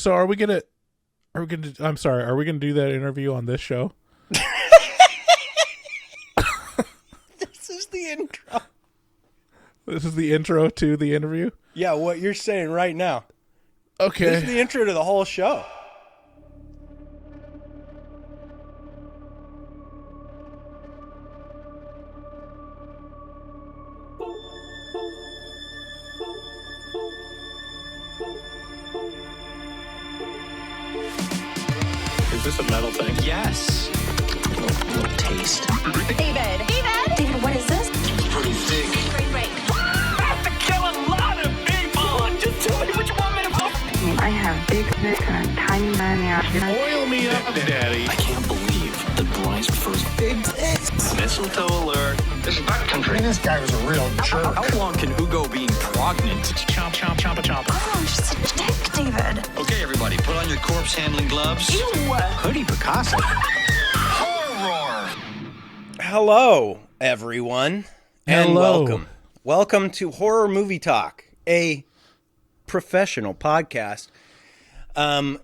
So are we gonna I'm sorry, are we gonna do that interview on this show? This is the intro. This is the intro to the interview? Yeah, what you're saying right now. Okay. This is the intro to the whole show. Is this a metal thing? Yes. Little taste. David, what is this? It's pretty thick. Great. I have to kill a lot of people. Just tell me what you want me to vote. I have big tits and a tiny man. Oil me up, Daddy. I can't believe that Bryce prefers big tits. Mistletoe alert. This is backcountry. This guy was a real jerk. How long can Hugo be pregnant? Chomp, chomp, chomp, chomp. Oh, I'm just a dick, David. Okay, everybody, put on your corpse handling gloves. Ew. Hoodie Picasso. Horror. Hello, everyone, and Hello. welcome. Welcome to Horror Movie Talk, a professional podcast.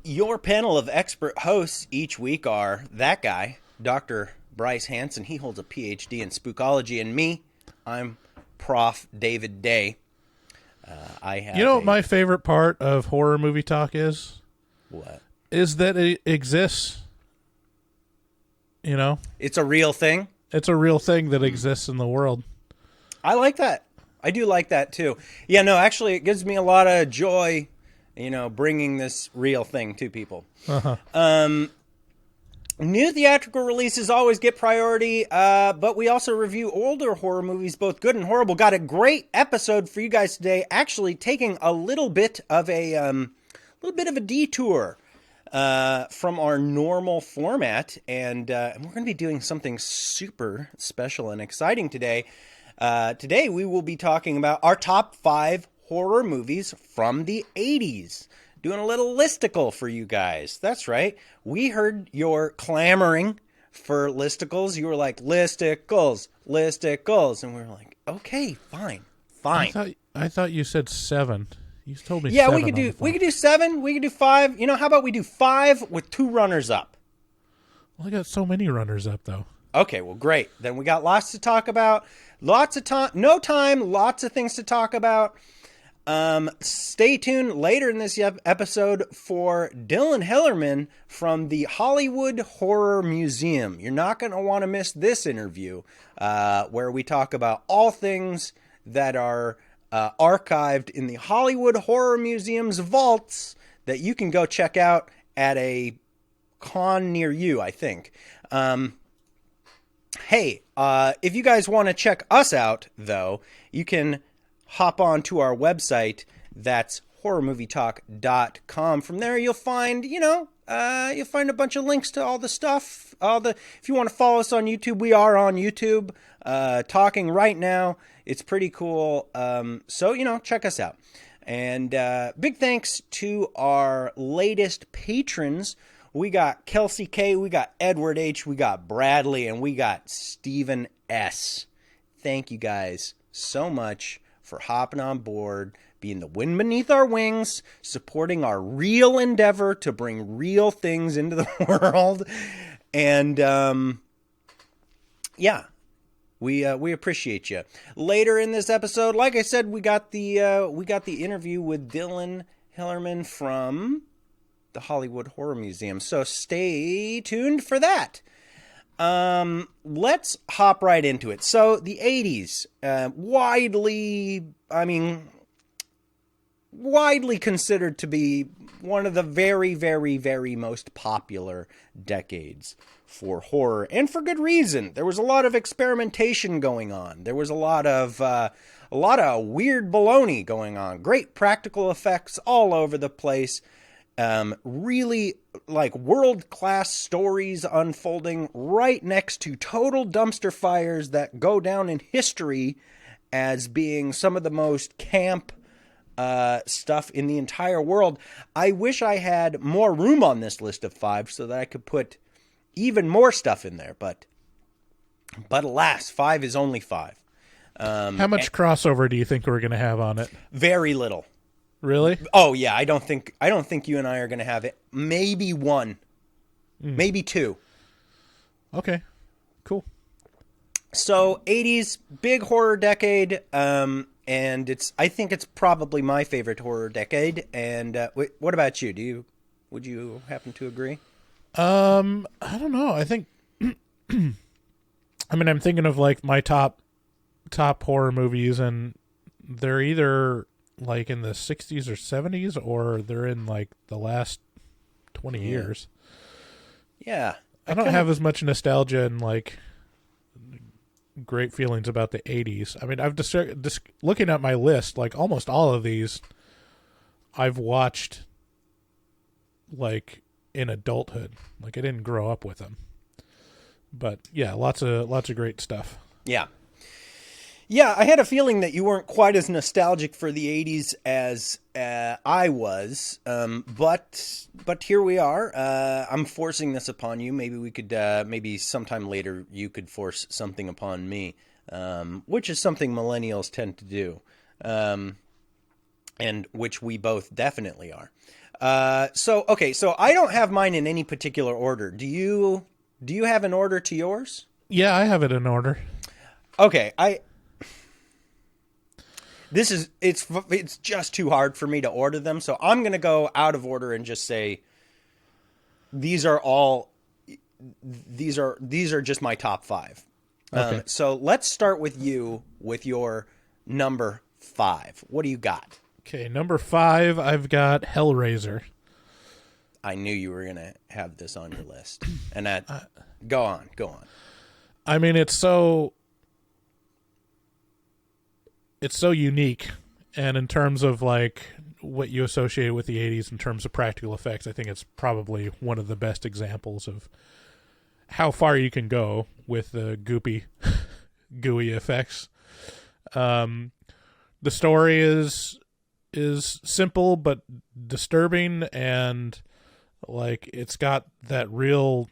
Your panel of expert hosts each week are that guy, Dr. Bryce Hanson. He holds a PhD in spookology, and me, I'm Prof. David Day. I have You know what my favorite part of horror movie talk is? What? Is that it exists. You know? It's a real thing. It's a real thing that exists in the world. I like that. I do like that too. Yeah, no, actually, it gives me a lot of joy, bringing this real thing to people. New theatrical releases always get priority, but we also review older horror movies, both good and horrible. Got a great episode for you guys today. Actually, taking a little bit of a detour from our normal format, and we're going to be doing something super special and exciting today. Today, we will be talking about our top 5 horror movies from the 80s. Doing a little listicle for you guys. That's right. We heard your clamoring for listicles. You were like, listicles. And we were like, okay, fine. I thought you said 7. You told me Yeah, 7. we could do 7. We could do 5. How about we do 5 with 2 runners up? Well, I got so many runners up, though. Okay, well, great. Then we got lots to talk about. Lots of time. No time. Lots of things to talk about. Stay tuned later in this episode for Dylan Hillerman from the Hollywood Horror Museum. You're not going to want to miss this interview, where we talk about all things that are archived in the Hollywood Horror Museum's vaults that you can go check out at a con near you, I think. Hey, if you guys want to check us out, though, you can hop on to our website. That's horrormovietalk.com. From there, you'll find, you'll find a bunch of links to all the stuff. If you want to follow us on YouTube, we are on YouTube, talking right now. It's pretty cool. So, check us out. And big thanks to our latest patrons. We got Kelsey K, we got Edward H, we got Bradley, and we got Stephen S. Thank you guys so much for hopping on board, being the wind beneath our wings, supporting our real endeavor to bring real things into the world. And, we appreciate you. Later in this episode, like I said, we got the interview with Dylan Hillerman from the Hollywood Horror Museum. So stay tuned for that. Let's hop right into it. So the 80s, widely considered to be one of the very, very, very most popular decades for horror, and for good reason. There was a lot of experimentation going on. There was a lot of weird baloney going on. Great practical effects all over the place. Really like world-class stories unfolding right next to total dumpster fires that go down in history as being some of the most camp stuff in the entire world. I wish I had more room on this list of 5 so that I could put even more stuff in there, but alas, 5 is only 5. How much crossover do you think we're going to have on it? Very little. Really? Oh yeah, I don't think you and I are going to have it. Maybe one, maybe two. Okay, cool. So 80s, big horror decade, and I think it's probably my favorite horror decade. And what about you? Would you happen to agree? I don't know. I think, I mean, I'm thinking of like my top horror movies, and they're either like in the 60s or 70s, or they're in like the last 20 years. Yeah. I don't have as much nostalgia and like great feelings about the 80s. I mean, I've just looking at my list, like almost all of these I've watched like in adulthood. Like I didn't grow up with them. But yeah, lots of great stuff. Yeah. Yeah, I had a feeling that you weren't quite as nostalgic for the 80s as I was, but here we are. I'm forcing this upon you. Maybe we could, maybe sometime later you could force something upon me, which is something millennials tend to do, and which we both definitely are. So I don't have mine in any particular order. Do you have an order to yours? Yeah, I have it in order. Okay, it's just too hard for me to order them, so I'm going to go out of order and just say these are just my top 5. Okay. So let's start with you with your number 5. What do you got? Okay, number 5, I've got Hellraiser. I knew you were going to have this on your list. And go on. I mean, it's so unique, and in terms of like what you associate with the 80s in terms of practical effects, I think it's probably one of the best examples of how far you can go with the gooey effects. The story is simple but disturbing, and like it's got that real,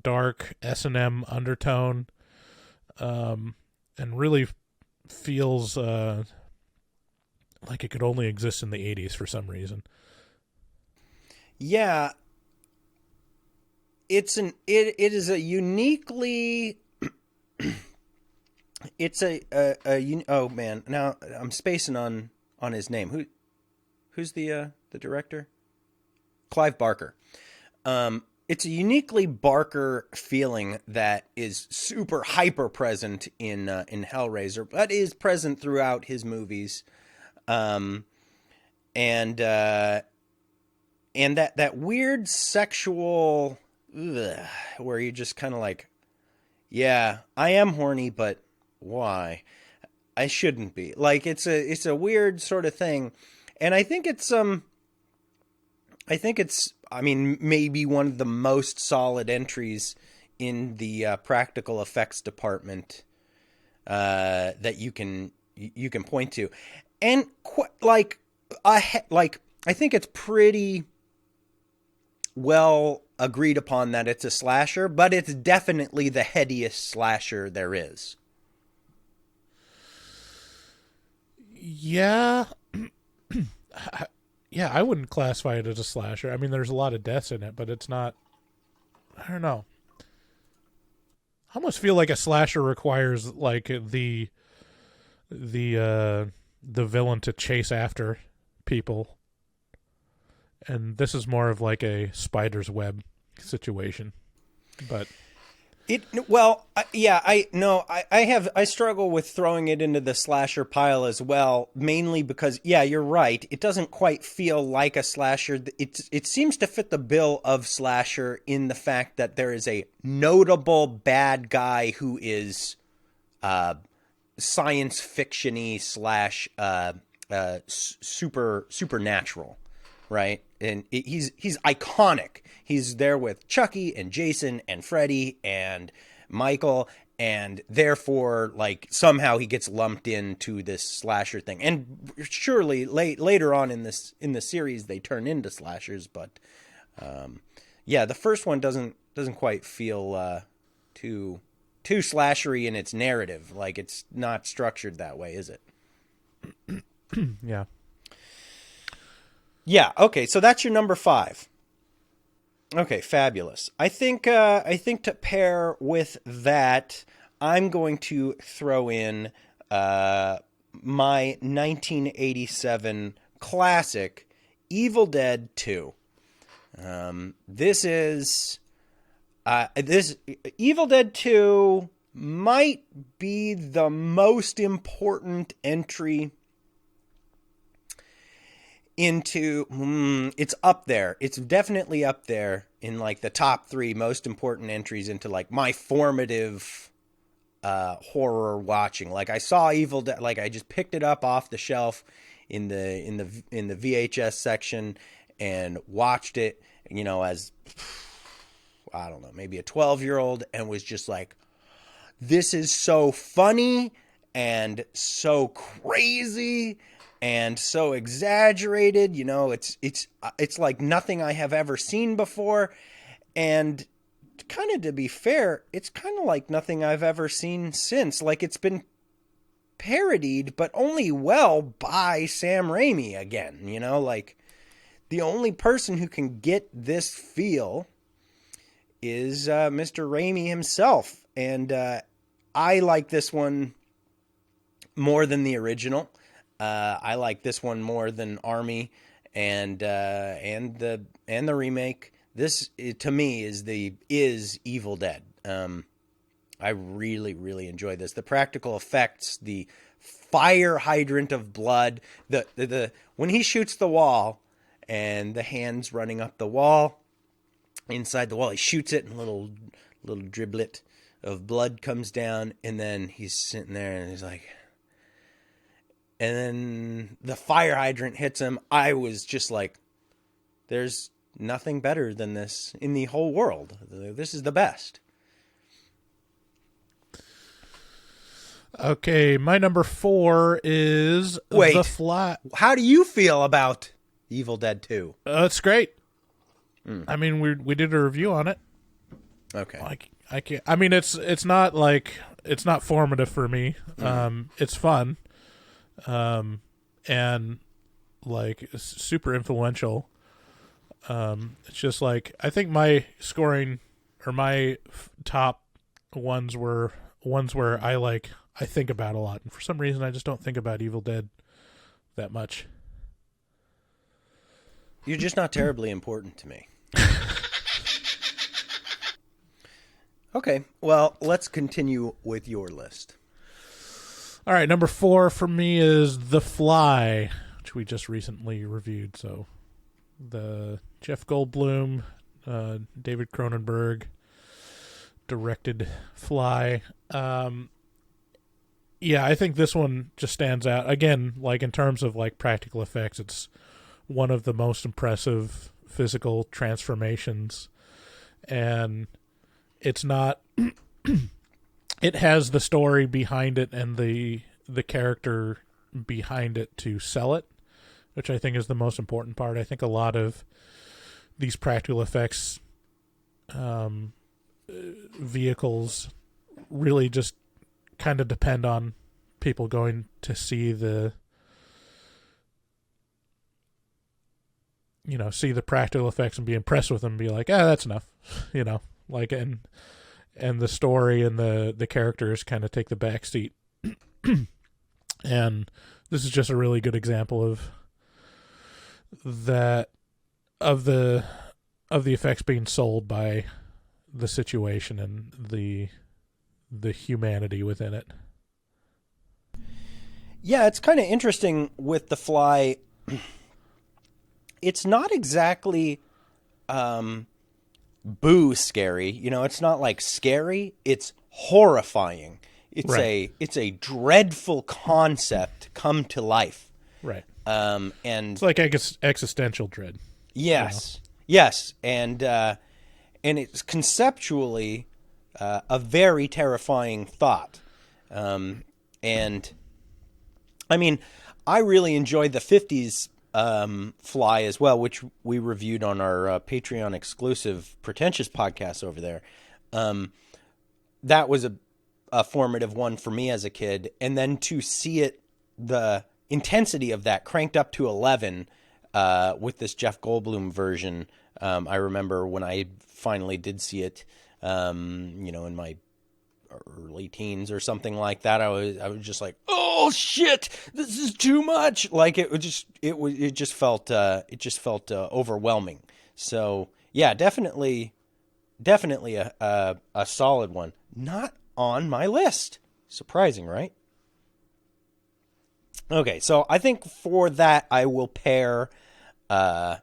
dark S&M undertone, and really feels like it could only exist in the 80s for some reason. Yeah, it is a uniquely it's oh man, now I'm spacing on his name. Who's the director? Clive Barker. It's a uniquely Barker feeling that is super hyper present in Hellraiser, but is present throughout his movies, and that weird sexual where you're just kind of like, yeah, I am horny, but why? I shouldn't be. Like it's a weird sort of thing, and I think it's maybe one of the most solid entries in the practical effects department that you can point to, and I think it's pretty well agreed upon that it's a slasher, but it's definitely the headiest slasher there is. Yeah. Yeah, I wouldn't classify it as a slasher. I mean, there's a lot of deaths in it, but it's not. I don't know. I almost feel like a slasher requires like the villain to chase after people, and this is more of like a spider's web situation. But I struggle with throwing it into the slasher pile as well, mainly because, yeah, you're right. It doesn't quite feel like a slasher. It seems to fit the bill of slasher in the fact that there is a notable bad guy who is science fiction-y / supernatural, right? And he's iconic. He's there with Chucky and Jason and Freddy and Michael, and therefore, like, somehow he gets lumped into this slasher thing. And surely later on in the series they turn into slashers, but yeah, the first one doesn't quite feel too slashery in its narrative. Like, it's not structured that way, is it? Yeah. Yeah. Okay. So that's your number 5. Okay. Fabulous. I think to pair with that, I'm going to throw in my 1987 classic, Evil Dead 2. This Evil Dead 2 might be the most important entry into, it's up there. It's definitely up there in like the top 3 most important entries into like my formative horror watching. Like I saw Evil Dead, like I just picked it up off the shelf in the VHS section and watched it, you know, as I don't know, maybe a 12-year-old, and was just like, this is so funny and so crazy and so exaggerated, you know, it's like nothing I have ever seen before. And kind of, to be fair, it's kind of like nothing I've ever seen since. Like, it's been parodied, but only well by Sam Raimi again, you know, like the only person who can get this feel is Mr. Raimi himself. And I like this one more than the original. I like this one more than Army and the remake. This, to me, is Evil Dead. I really, really enjoy this. The practical effects, the fire hydrant of blood, the when he shoots the wall and the hands running up the wall, inside the wall, he shoots it and a little driblet of blood comes down, and then he's sitting there and he's like, and then the fire hydrant hits him. I was just like, there's nothing better than this in the whole world. This is the best. Okay, my number 4 is The Fly. How do you feel about Evil Dead 2? It's great. I mean, we did a review on it. Okay. Like, I can't. I mean, it's not like, it's not formative for me. It's fun, and like it's super influential. It's just like, I think my scoring or my top ones were ones where I think about a lot, and for some reason I just don't think about Evil Dead that much. You're just not terribly important to me. Okay, well, let's continue with your list. All right, number 4 for me is The Fly, which we just recently reviewed. So the Jeff Goldblum, David Cronenberg directed Fly. Yeah, I think this one just stands out. Again, like in terms of like practical effects, it's one of the most impressive physical transformations. And it's not it has the story behind it and the character behind it to sell it, which I think is the most important part. I think a lot of these practical effects vehicles really just kind of depend on people going to see the practical effects and be impressed with them and be like, that's enough, like, and the story and the characters kind of take the back seat. And this is just a really good example of that, of the effects being sold by the situation and the humanity within it. Yeah, it's kind of interesting with The Fly. It's not exactly boo scary. It's not like scary. It's horrifying. It's right. it's a dreadful concept come to life. Right. And it's like existential dread. Yes. Yes. And it's conceptually a very terrifying thought. And I mean, I really enjoyed the 50s Fly as well, which we reviewed on our Patreon exclusive Pretentious podcast over there. That was a formative one for me as a kid. And then to see it, the intensity of that cranked up to 11 with this Jeff Goldblum version. I remember when I finally did see it, in my early teens or something like that. I was just like, oh shit, this is too much. Like it just felt overwhelming. So yeah, definitely a solid one. Not on my list. Surprising, right? Okay, so I think for that I will pair The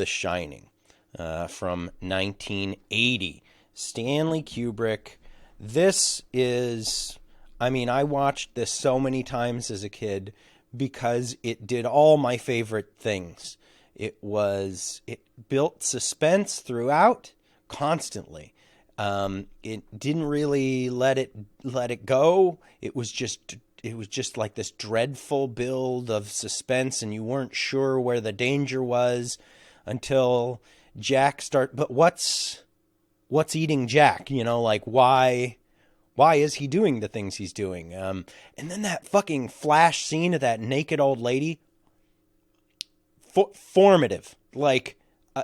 Shining from 1980. Stanley Kubrick. This is, I watched this so many times as a kid because it did all my favorite things. It built suspense throughout constantly. It didn't really let it go. It was just like this dreadful build of suspense, and you weren't sure where the danger was until Jack but what's eating Jack? Like why is he doing the things he's doing? And then that fucking flash scene of that naked old lady, formative. Like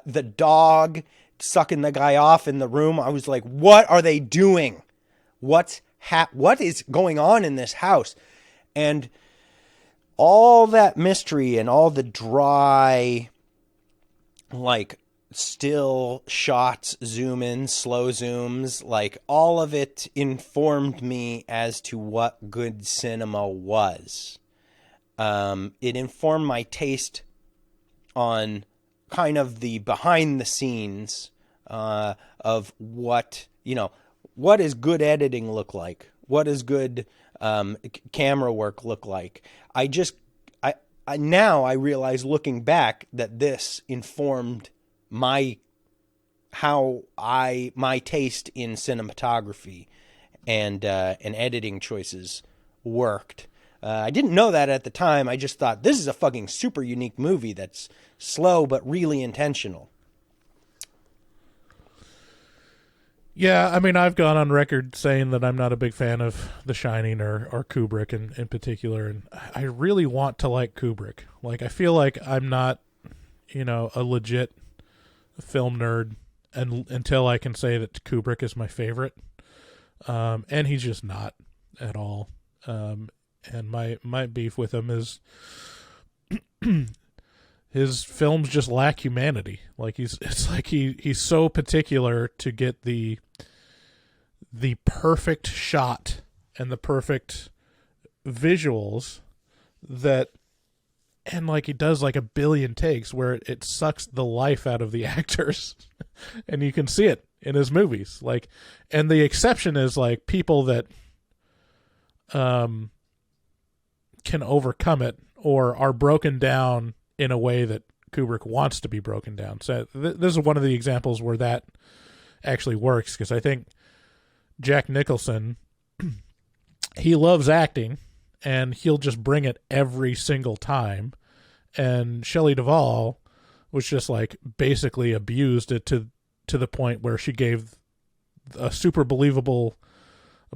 the dog sucking the guy off in the room. I was like, what are they doing? What is going on in this house? And all that mystery and all the dry, like, still shots, zoom in, slow zooms, like all of it informed me as to what good cinema was. It informed my taste on kind of the behind the scenes of what does good editing look like? What does good camera work look like? Now I realize looking back that this informed my taste in cinematography and editing choices worked. I didn't know that at the time. I just thought this is a fucking super unique movie that's slow but really intentional. Yeah, I've gone on record saying that I'm not a big fan of The Shining or Kubrick in particular, and I really want to like Kubrick. Like, I feel like I'm not, a legit film nerd until I can say that Kubrick is my favorite, and he's just not at all. And my beef with him is his films just lack humanity. Like he's so particular to get the perfect shot and the perfect visuals and like he does like a billion takes where it sucks the life out of the actors and you can see it in his movies. Like, and the exception is like people that can overcome it or are broken down in a way that Kubrick wants to be broken down. So this is one of the examples where that actually works, because I think Jack Nicholson, he loves acting and he'll just bring it every single time. And Shelley Duvall was just like basically abused it to the point where she gave a super believable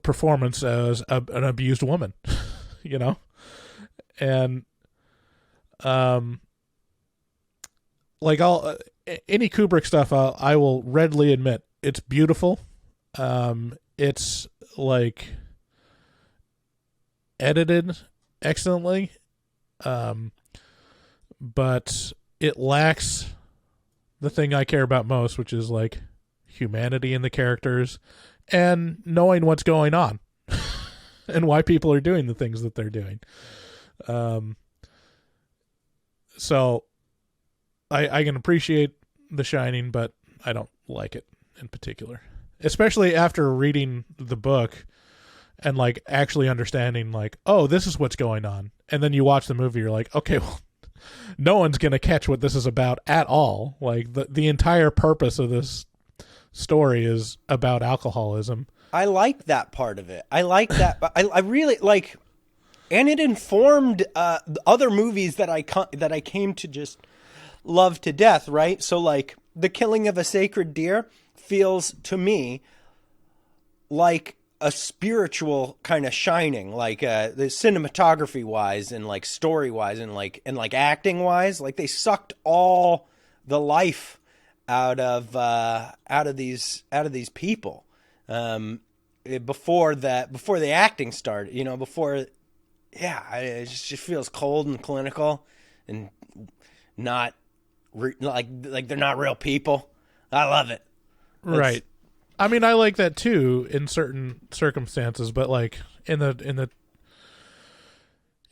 performance as an abused woman, and like any Kubrick stuff, I will readily admit it's beautiful. It's like edited excellently, but it lacks the thing I care about most, which is like humanity in the characters and knowing what's going on and why people are doing the things that they're doing. So I can appreciate The Shining, but I don't like it in particular, especially after reading the book and like actually understanding like, oh, this is what's going on. And then you watch the movie, you're like, okay, well, no one's going to catch what this is about at all. Like the entire purpose of this story is about alcoholism. I like that part of it. I like that. I really like, and it informed other movies that I came to just love to death, right? So like The Killing of a Sacred Deer feels to me like a spiritual kind of shining, like the cinematography wise and like story wise and like acting wise. Like they sucked all the life out of these people before the acting started. You know, it just feels cold and clinical and not like they're not real people. I love it. Right. I mean, I like that too in certain circumstances, but like in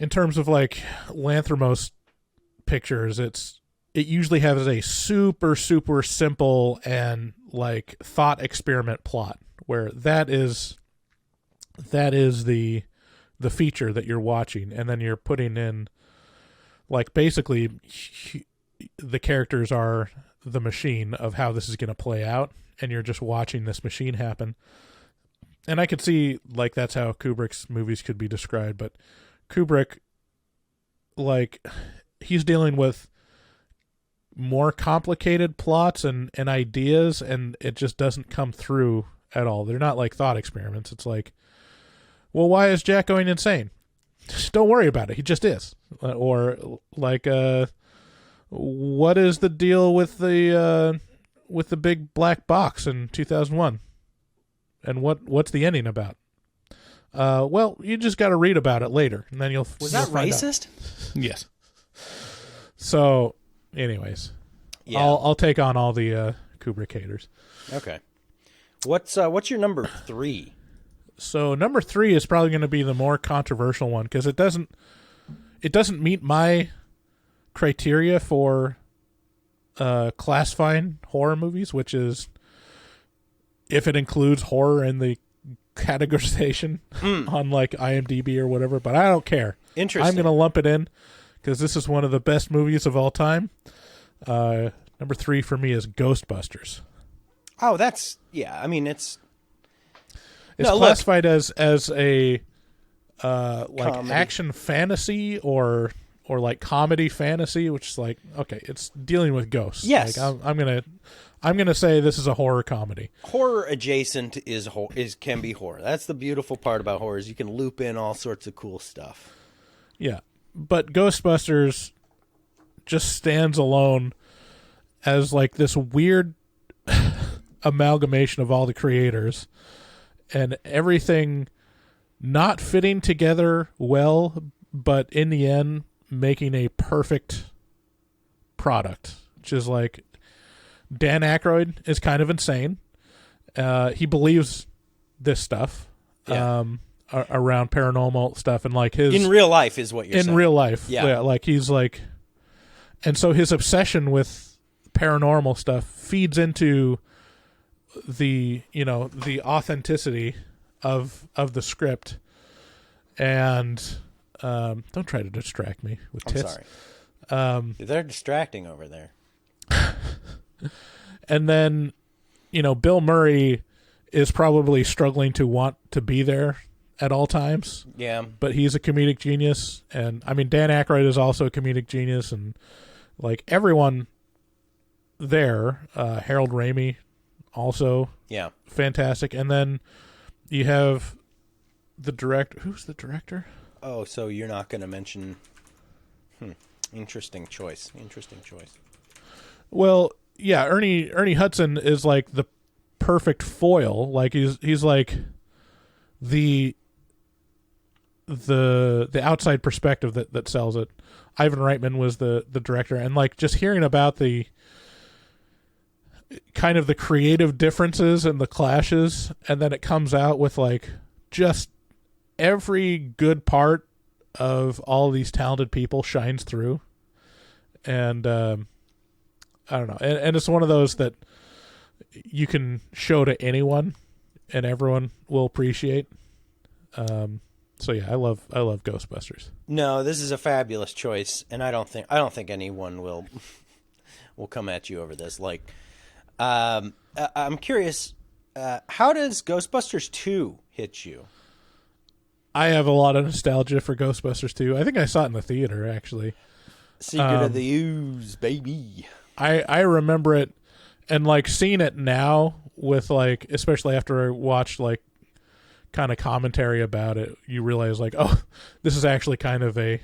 terms of like Lanthimos pictures, it usually has a super super simple and like thought experiment plot where that is the feature that you're watching, and then you're putting in like basically the characters are the machine of how this is going to play out, and you're just watching this machine happen. And I could see like that's how Kubrick's movies could be described, but Kubrick, like, he's dealing with more complicated plots and ideas, and it just doesn't come through at all. They're not like thought experiments. It's like, well, why is Jack going insane? Just don't worry about it. He just is. Or like, what is the deal with the big black box in 2001? And what's the ending about? Well, you just got to read about it later, and then you'll. Was that racist? Yes. So, anyways, yeah. I'll take on all the Kubrick haters. Okay. What's your number 3? So number 3 is probably going to be the more controversial one because it doesn't meet my criteria for classifying horror movies, which is if it includes horror in the categorization on like IMDb or whatever. But I don't care. Interesting. I'm going to lump it in because this is one of the best movies of all time. Number 3 for me is Ghostbusters. Oh, that's I mean, it's classified as a like comedy. action fantasy or like comedy fantasy, which is like, okay, it's dealing with ghosts. Yes, like, I'm gonna say this is a horror comedy. Horror adjacent can be horror. That's the beautiful part about horror is you can loop in all sorts of cool stuff. Yeah, but Ghostbusters just stands alone as like this weird amalgamation of all the creators and everything not fitting together well, but in the end making a perfect product, which is like Dan Aykroyd is kind of insane. He believes this stuff around paranormal stuff, and like his in real life is what you're saying. In real life, yeah, like he's like, and so his obsession with paranormal stuff feeds into the authenticity of the script. And don't try to distract me with tits. I'm sorry. They're distracting over there. And then, Bill Murray is probably struggling to want to be there at all times. Yeah. But he's a comedic genius. And, I mean, Dan Aykroyd is also a comedic genius. And, like, everyone there, Harold Ramis, also fantastic. And then you have the director. Who's the director? Oh, so you're not going to mention... Interesting choice. Well, yeah, Ernie Hudson is like the perfect foil. Like he's like the outside perspective that sells it. Ivan Reitman was the director, and like just hearing about the kind of the creative differences and the clashes, and then it comes out with like just every good part of all these talented people shines through. And I don't know, and it's one of those that you can show to anyone and everyone will appreciate. So yeah, I love Ghostbusters. No, this is a fabulous choice, and I don't think anyone will come at you over this. Like, I'm curious, how does Ghostbusters 2 hit you? I have a lot of nostalgia for Ghostbusters 2. I think I saw it in the theater, actually. Secret of the Ooze, baby. I remember it, and like seeing it now with like, especially after I watched like kind of commentary about it, you realize like, oh, this is actually kind of a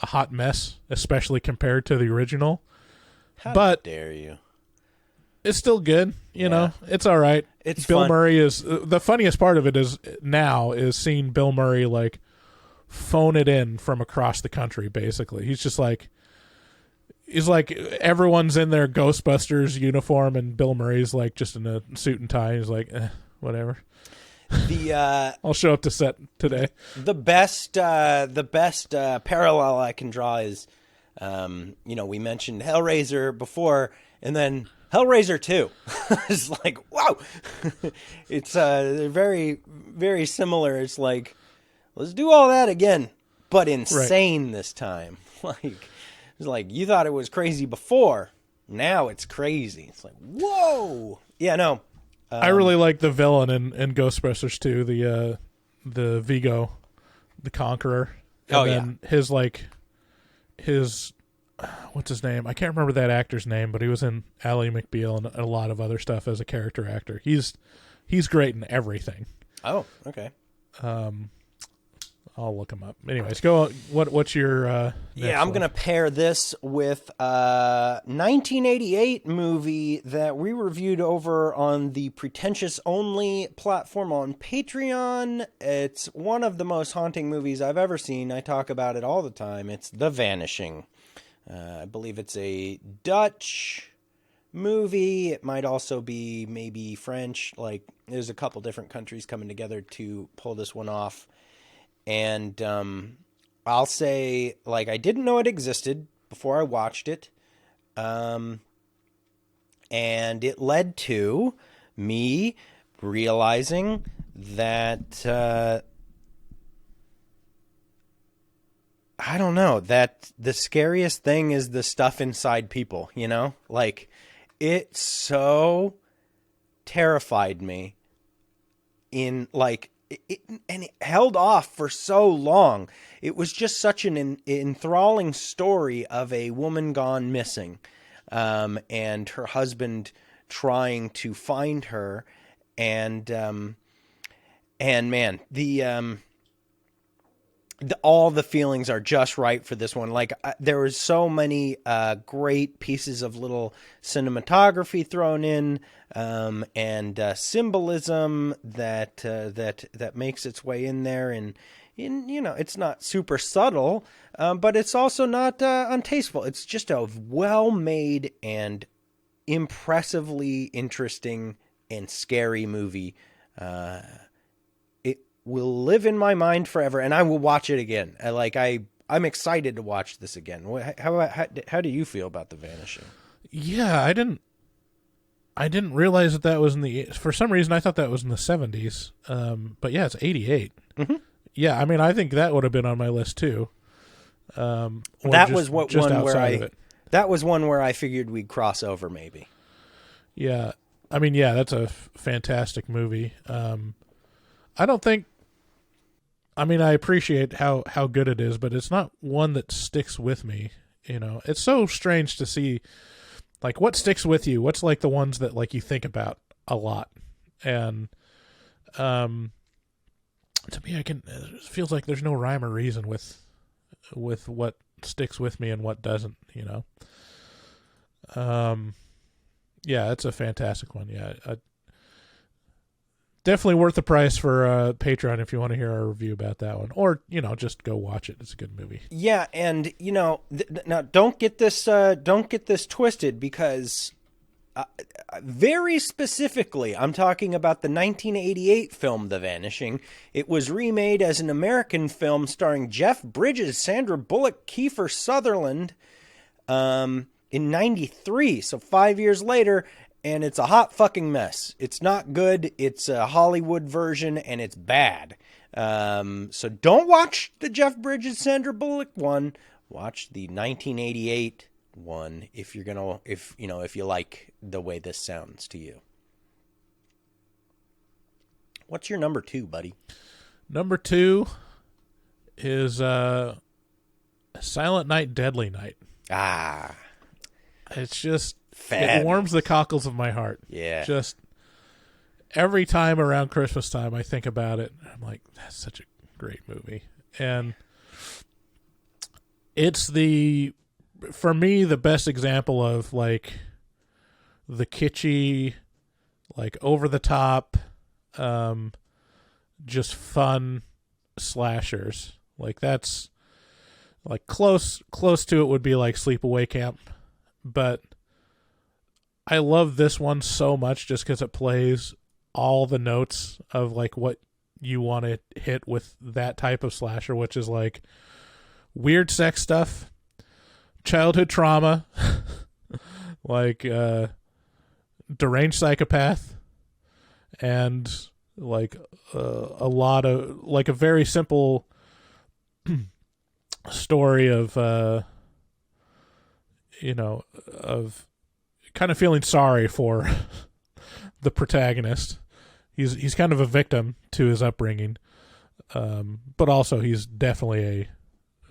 hot mess, especially compared to the original. How dare you? It's still good, you know. It's all right. It's Bill fun. Murray is the funniest part of it is seeing Bill Murray like phone it in from across the country. Basically, he's like everyone's in their Ghostbusters uniform, and Bill Murray's like just in a suit and tie. He's like, whatever. I'll show up to set today. The best parallel I can draw is, we mentioned Hellraiser before, and then Hellraiser 2. It's like, wow. It's they're very, very similar. It's like, let's do all that again, but insane this time. It's like you thought it was crazy before, now it's crazy. It's like, whoa. Yeah, no. I really like the villain in Ghostbusters 2, the Vigo, the Conqueror. And his what's his name? I can't remember that actor's name, but he was in Ally McBeal and a lot of other stuff as a character actor. He's great in everything. Oh, okay. I'll look him up. Anyways, go. What's your? I'm going to pair this with a 1988 movie that we reviewed over on the Pretentious Only platform on Patreon. It's one of the most haunting movies I've ever seen. I talk about it all the time. It's The Vanishing. I believe it's a Dutch movie. It might also be maybe French. Like, there's a couple different countries coming together to pull this one off. And I'll say, like, I didn't know it existed before I watched it. And it led to me realizing that, I don't know, that the scariest thing is the stuff inside people, you know? Like, it so terrified me in, like, and it held off for so long. It was just such an enthralling story of a woman gone missing, and her husband trying to find her, and man, all the feelings are just right for this one. Like, there was so many great pieces of little cinematography thrown in, and symbolism that makes its way in there. And it's not super subtle, but it's also not untasteful. It's just a well-made and impressively interesting and scary movie. Will live in my mind forever, and I will watch it again. I'm excited to watch this again. How do you feel about The Vanishing? Yeah, I didn't realize that was for some reason I thought that was in the 70s. But yeah, it's 88. Mm-hmm. Yeah, I mean, I think that would have been on my list too. That was one where I figured we'd cross over maybe. Yeah. I mean, yeah, that's a fantastic movie. I appreciate how good it is, but it's not one that sticks with me. You know, it's so strange to see, like, what sticks with you. What's like the ones that like you think about a lot, and to me, it feels like there's no rhyme or reason with what sticks with me and what doesn't. You know, yeah, it's a fantastic one. Yeah. Definitely worth the price for Patreon if you want to hear our review about that one, or just go watch it. It's a good movie. Yeah, and now don't get this twisted, because very specifically, I'm talking about the 1988 film The Vanishing. It was remade as an American film starring Jeff Bridges, Sandra Bullock, Kiefer Sutherland, in '93. So 5 years later. And it's a hot fucking mess. It's not good. It's a Hollywood version, and it's bad. So don't watch the Jeff Bridges, Sandra Bullock one. Watch the 1988 one if you like the way this sounds to you. What's your number 2, buddy? Number 2 is Silent Night, Deadly Night. Ah, it's just. Fabulous. It warms the cockles of my heart. Yeah. every time around Christmas time I think about it, I'm like, that's such a great movie. And it's for me, the best example of like the kitschy, like over the top, just fun slashers. Like that's like close to it would be like Sleepaway Camp, but I love this one so much just because it plays all the notes of like what you want to hit with that type of slasher, which is like weird sex stuff, childhood trauma, like deranged psychopath, and like a lot of like a very simple story of of kind of feeling sorry for the protagonist. He's kind of a victim to his upbringing, but also he's definitely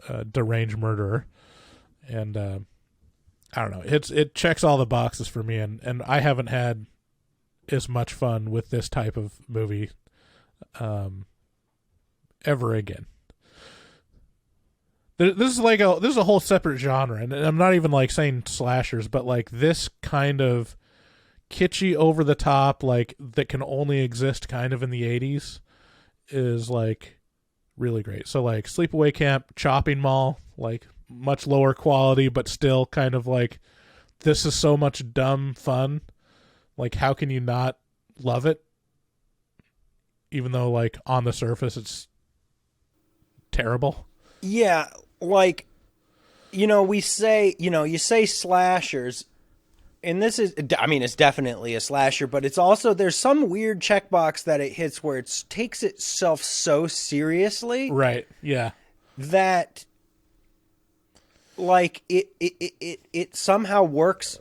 a deranged murderer. And I don't know, it checks all the boxes for me, and I haven't had as much fun with this type of movie ever again. This is a whole separate genre, and I'm not even like saying slashers, but like this kind of kitschy, over the top, like that can only exist kind of in the 80s, is like really great. So like Sleepaway Camp, Chopping Mall, like much lower quality, but still kind of like, this is so much dumb fun. Like, how can you not love it? Even though like on the surface it's terrible. Yeah, like, we say, you say slashers, and this is, I mean, it's definitely a slasher, but it's also, there's some weird checkbox that it hits where it takes itself so seriously. Right, yeah. That, like, it somehow works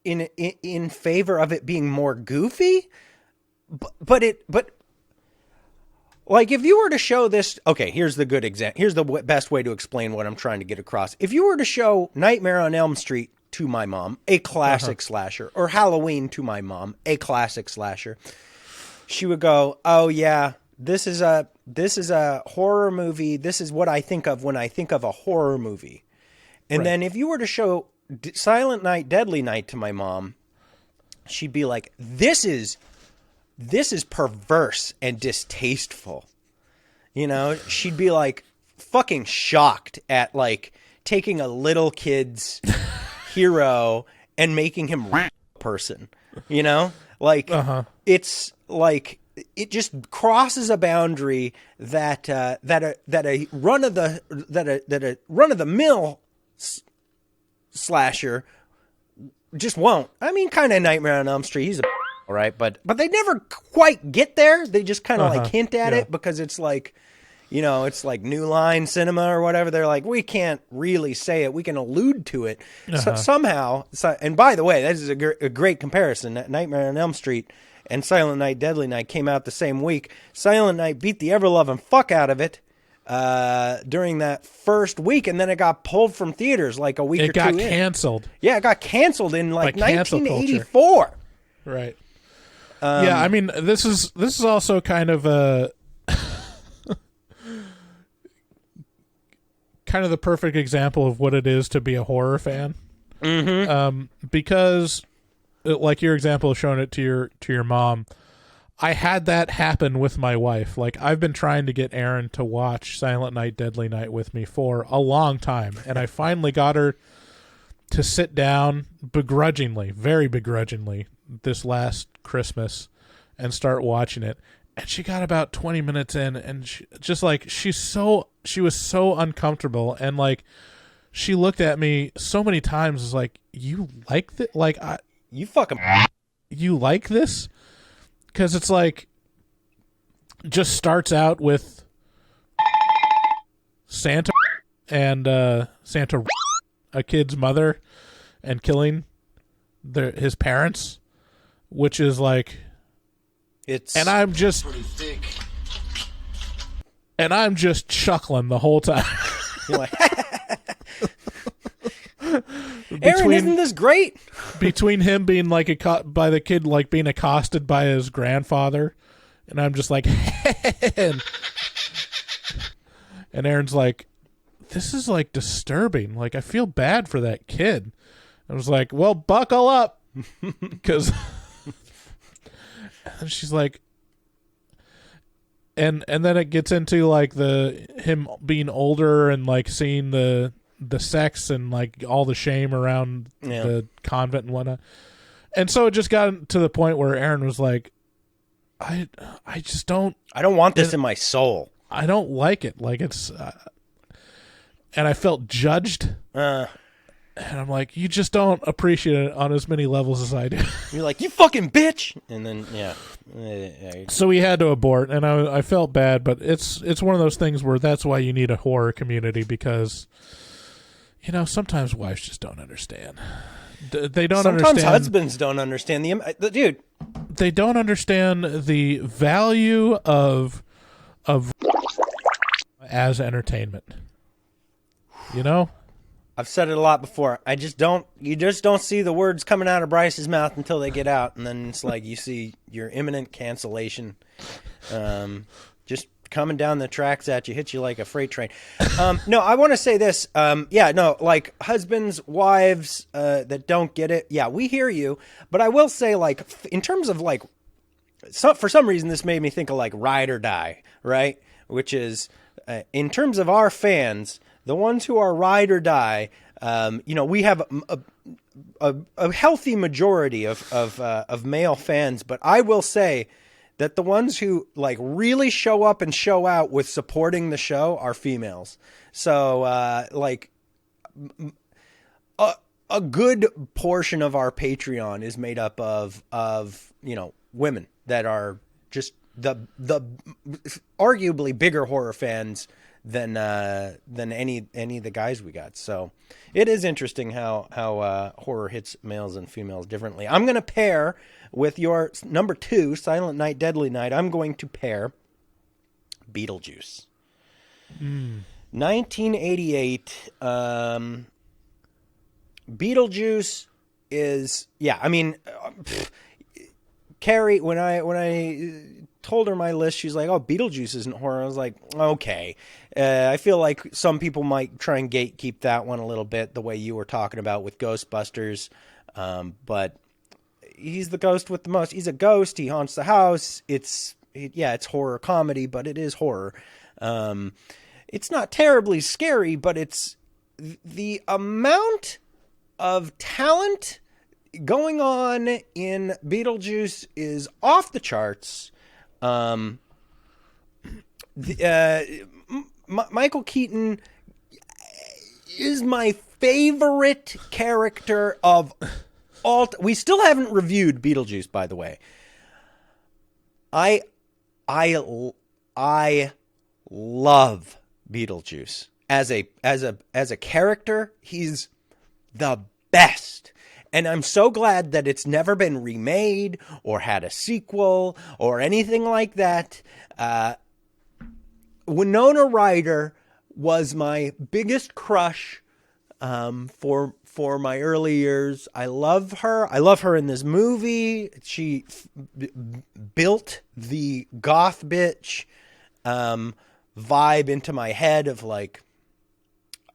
in favor of it being more goofy, but like, if you were to show this, okay, here's the good example. Here's the best way to explain what I'm trying to get across. If you were to show Nightmare on Elm Street to my mom, a classic slasher, or Halloween to my mom, a classic slasher, she would go, "Oh yeah, this is a horror movie. This is what I think of when I think of a horror movie." And then if you were to show Silent Night, Deadly Night to my mom, she'd be like, "This is perverse and distasteful." She'd be like fucking shocked at like taking a little kid's hero and making him a person, like it's like, it just crosses a boundary that a run of the mill slasher just won't. I mean, kind of Nightmare on Elm Street, he's a right, but they never quite get there. They just kind of like hint at it, because it's like, it's like New Line Cinema or whatever. They're like, we can't really say it, we can allude to it somehow. And by the way, this is a great comparison. Nightmare on Elm Street and Silent Night, Deadly Night came out the same week. Silent Night beat the ever-loving fuck out of it during that first week, and then it got pulled from theaters like a week or two in. It got canceled. Yeah, it got canceled in like 1984. Right. Yeah, I mean, this is also kind of a kind of the perfect example of what it is to be a horror fan. Mm-hmm. Because, like your example of showing it to your mom, I had that happen with my wife. Like, I've been trying to get Erin to watch Silent Night, Deadly Night with me for a long time, and I finally got her to sit down very begrudgingly, this last Christmas and start watching it. And she got about 20 minutes in, and she was so uncomfortable, and like she looked at me so many times as like, you like that? Like, you like this? Because it's like, just starts out with Santa and Santa, a kid's mother, and killing his parents, which is like, and I'm just chuckling the whole time. You're like, Aaron, isn't this great? between him being like by the kid like being accosted by his grandfather, and I'm just like, and Aaron's like, this is like disturbing. Like I feel bad for that kid. I was like, well, buckle up, because and she's like, and then it gets into like him being older and like seeing the sex and like all the shame around the convent and whatnot. And so it just got to the point where Aaron was like, I don't want this in my soul. I don't like it. Like it's, and I felt judged. And I'm like, you just don't appreciate it on as many levels as I do. You're like, you fucking bitch. And then, So we had to abort, and I felt bad, but it's one of those things where that's why you need a horror community, because, you know, sometimes wives just don't understand. They don't understand. Sometimes husbands don't understand dude. They don't understand the value of as entertainment. You know? I've said it a lot before. You just don't see the words coming out of Bryce's mouth until they get out, and then it's like you see your imminent cancellation just coming down the tracks at you, hit you like a freight train. No, I want to say this. Like husbands, wives that don't get it. Yeah, we hear you, but I will say, like, in terms of like, for some reason, this made me think of like Ride or Die, right? Which is in terms of our fans. The ones who are ride or die, we have a healthy majority of male fans, but I will say that the ones who like really show up and show out with supporting the show are females. So a good portion of our Patreon is made up of women that are just the arguably bigger horror fans than any of the guys we got. So it is interesting how horror hits males and females differently. I'm going to pair with your number 2, Silent Night, Deadly Night. I'm going to pair Beetlejuice. 1988. Beetlejuice is, Carrie, when I told her my list, she's like, oh, Beetlejuice isn't horror. I was like, okay. I feel like some people might try and gatekeep that one a little bit, the way you were talking about with Ghostbusters. But he's the ghost with the most. He's a ghost. He haunts the house. It's horror comedy, but it is horror. It's not terribly scary, but it's the amount of talent going on in Beetlejuice is off the charts. Michael Keaton is my favorite character of all. We still haven't reviewed Beetlejuice, by the way. I love Beetlejuice as a character. He's the best. And I'm so glad that it's never been remade or had a sequel or anything like that. Winona Ryder was my biggest crush for my early years. I love her. I love her in this movie. She built the goth bitch vibe into my head of like,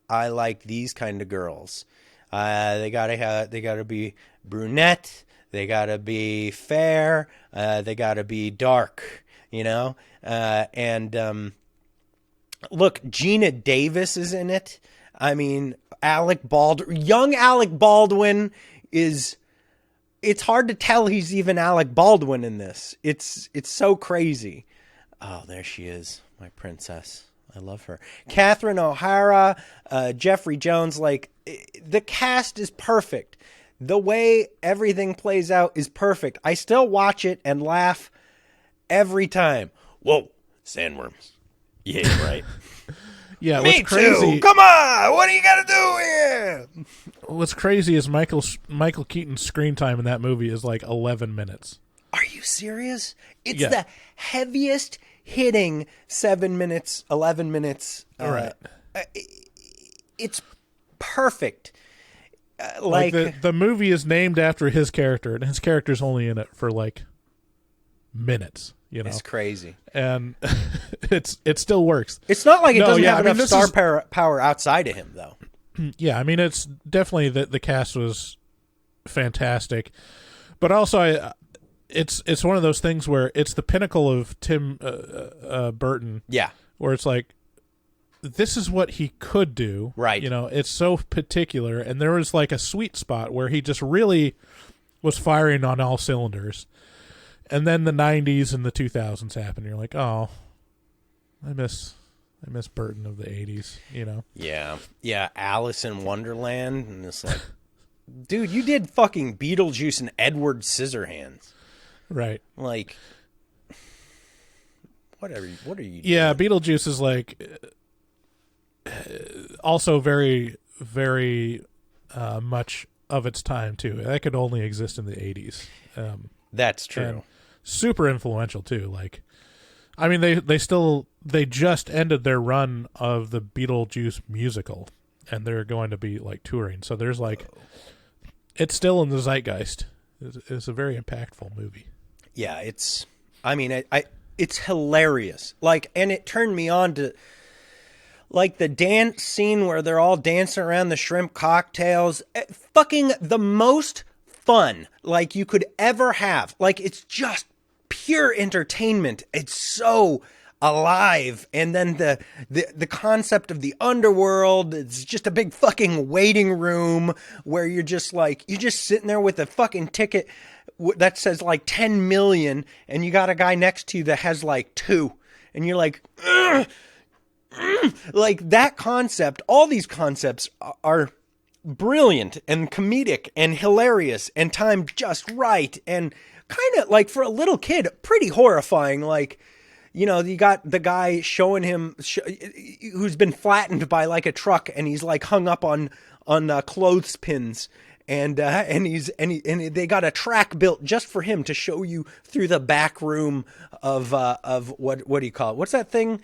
I like these kind of girls. They gotta be brunette. They gotta be fair. They gotta be dark. Look, Gina Davis is in it. I mean, young Alec Baldwin is. It's hard to tell he's even Alec Baldwin in this. It's so crazy. Oh, there she is, my princess. I love her. Catherine O'Hara, Jeffrey Jones, like, the cast is perfect. The way everything plays out is perfect. I still watch it and laugh every time. Whoa, sandworms. Yeah, right. Yeah, Me what's crazy, too. Come on, what do you got to do here? What's crazy is Michael Keaton's screen time in that movie is like 11 minutes. Are you serious? It's the heaviest hitting 7 minutes, 11 minutes. All right. It's perfect. like the movie is named after his character, and his character's only in it for like minutes. You know, it's crazy, and it still works. It's not like it doesn't have I mean, enough star power outside of him, though. Yeah, I mean, it's definitely the cast was fantastic, but also it's one of those things where it's the pinnacle of Tim Burton. Yeah, where it's like, this is what he could do. Right. You know, it's so particular, and there was like a sweet spot where he just really was firing on all cylinders. And then the 90s and the 2000s happened. You're like, oh, I miss Burton of the 80s, you know? Yeah, Alice in Wonderland, and it's like, dude, you did fucking Beetlejuice and Edward Scissorhands. Right. Like, what are you doing? Yeah, Beetlejuice is like also very, very much of its time, too. That could only exist in the 80s. That's true. Super influential too. Like, I mean, they just ended their run of the Beetlejuice musical, and they're going to be like touring. So there's like, it's still in the zeitgeist. It's a very impactful movie. Yeah, it's hilarious. Like, and it turned me on to like the dance scene where they're all dancing around the shrimp cocktails. Fucking the most fun like you could ever have. Like, it's just pure entertainment. It's so alive. And then the concept of the underworld, it's just a big fucking waiting room where you're just sitting there with a fucking ticket that says like 10 million, and you got a guy next to you that has like 2, and you're like, ugh, like that concept. All these concepts are brilliant and comedic and hilarious and timed just right, and kind of like, for a little kid, pretty horrifying. Like, you know, you got the guy showing him who's been flattened by like a truck, and he's like hung up on clothespins, and they got a track built just for him to show you through the back room of what do you call it? What's that thing?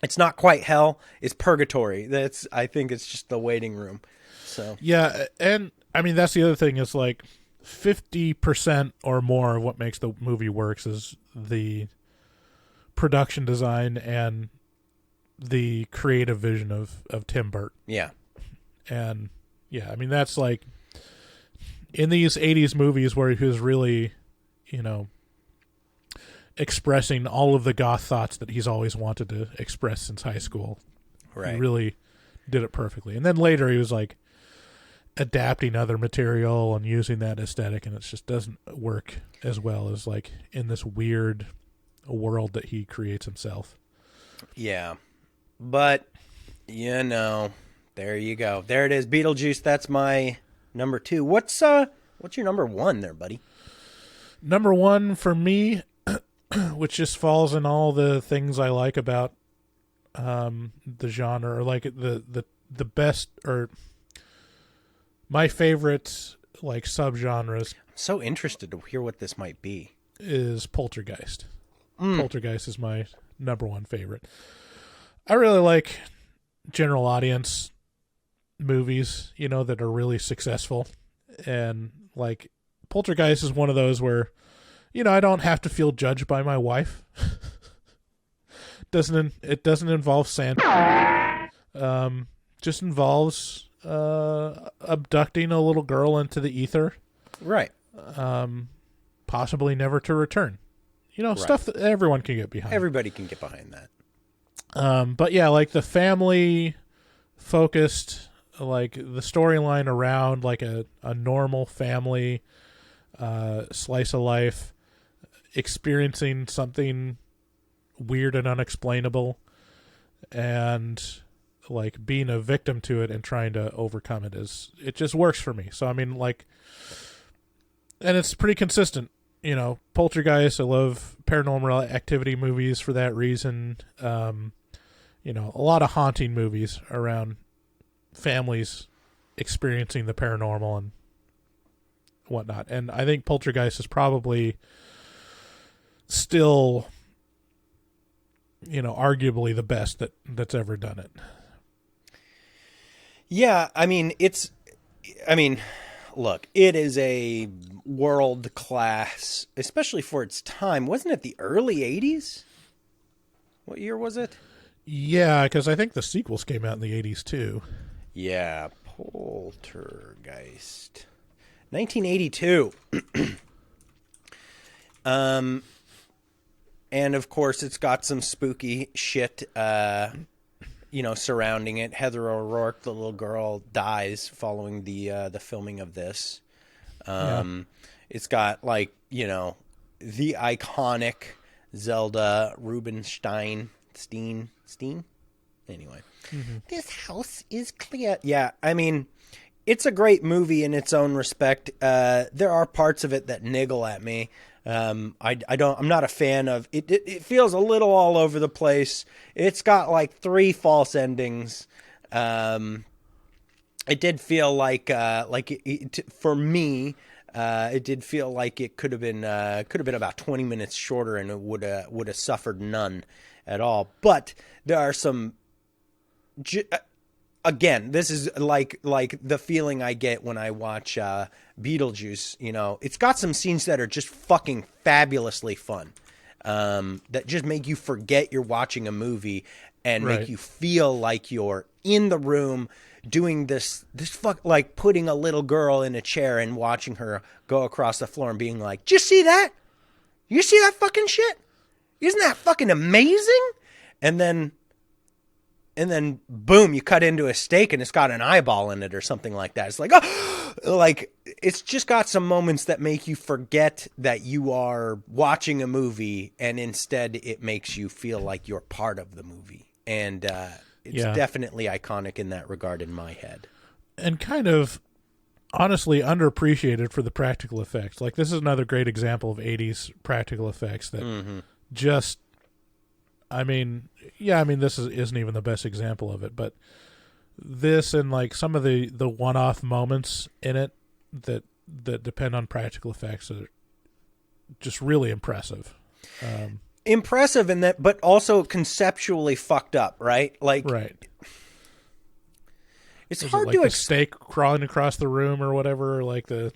It's not quite hell. It's purgatory. I think it's just the waiting room. So yeah, and I mean, that's the other thing. Is like 50% or more of what makes the movie works is the production design and the creative vision of Tim Burton. Yeah, and yeah, I mean, that's like in these 80s movies where he was really, you know, expressing all of the goth thoughts that he's always wanted to express since high school. Right. He really did it perfectly. And then later he was like adapting other material and using that aesthetic, and it just doesn't work as well as like in this weird world that he creates himself. Yeah. But, you know, there you go. There it is. Beetlejuice. That's my number 2. What's your number 1 there, buddy? Number 1 for me, which just falls in all the things I like about the genre, or like the best, or my favorite like subgenres. I'm so interested to hear what this might be. Is Poltergeist. Poltergeist is my number 1 favorite. I really like general audience movies, you know, that are really successful, and like Poltergeist is one of those where, you know, I don't have to feel judged by my wife. It doesn't involve Santa. Just involves abducting a little girl into the ether, right? Possibly never to return. You know, right. Stuff that everyone can get behind. Everybody can get behind that. But yeah, like the family focused, like the storyline around like a normal family, slice of life, experiencing something weird and unexplainable, and like being a victim to it and trying to overcome it it just works for me. So I mean, like, and it's pretty consistent. You know, Poltergeist, I love Paranormal Activity movies for that reason. You know, a lot of haunting movies around families experiencing the paranormal and whatnot. And I think Poltergeist is probably still, you know, arguably the best that's ever done it. Yeah, look, it is a world class, especially for its time. Wasn't it the early 80s? What year was it? Yeah, because I think the sequels came out in the 80s too. Yeah, Poltergeist. 1982. And of course it's got some spooky shit surrounding it. Heather O'Rourke, the little girl, dies following the filming of this. It's got the iconic Zelda Rubinstein. Steen? Anyway. Mm-hmm. This house is clear. Yeah, it's a great movie in its own respect. There are parts of it that niggle at me. I'm not a fan of it. It feels a little all over the place. It's got like 3 false endings. It did feel for me, it did feel like it could have been about 20 minutes shorter, and it would have suffered none at all. But there are some. Again, this is like the feeling I get when I watch Beetlejuice. It's got some scenes that are just fucking fabulously fun, that just make you forget you're watching a movie and make you feel like you're in the room doing this like putting a little girl in a chair and watching her go across the floor and being like, "Did you see that? You see that fucking shit? Isn't that fucking amazing?" And then boom, you cut into a steak and it's got an eyeball in it or something like that. It's like, oh, like it's just got some moments that make you forget that you are watching a movie, and instead it makes you feel like you're part of the movie. And it's definitely iconic in that regard in my head. And kind of honestly underappreciated for the practical effects. Like, this is another great example of 80s practical effects that just... this isn't even the best example of it, but this and like some of the one-off moments in it that depend on practical effects are just really impressive. Impressive in that, but also conceptually fucked up, right? Like, right. It's Is hard it like to the steak crawling across the room or whatever, like the.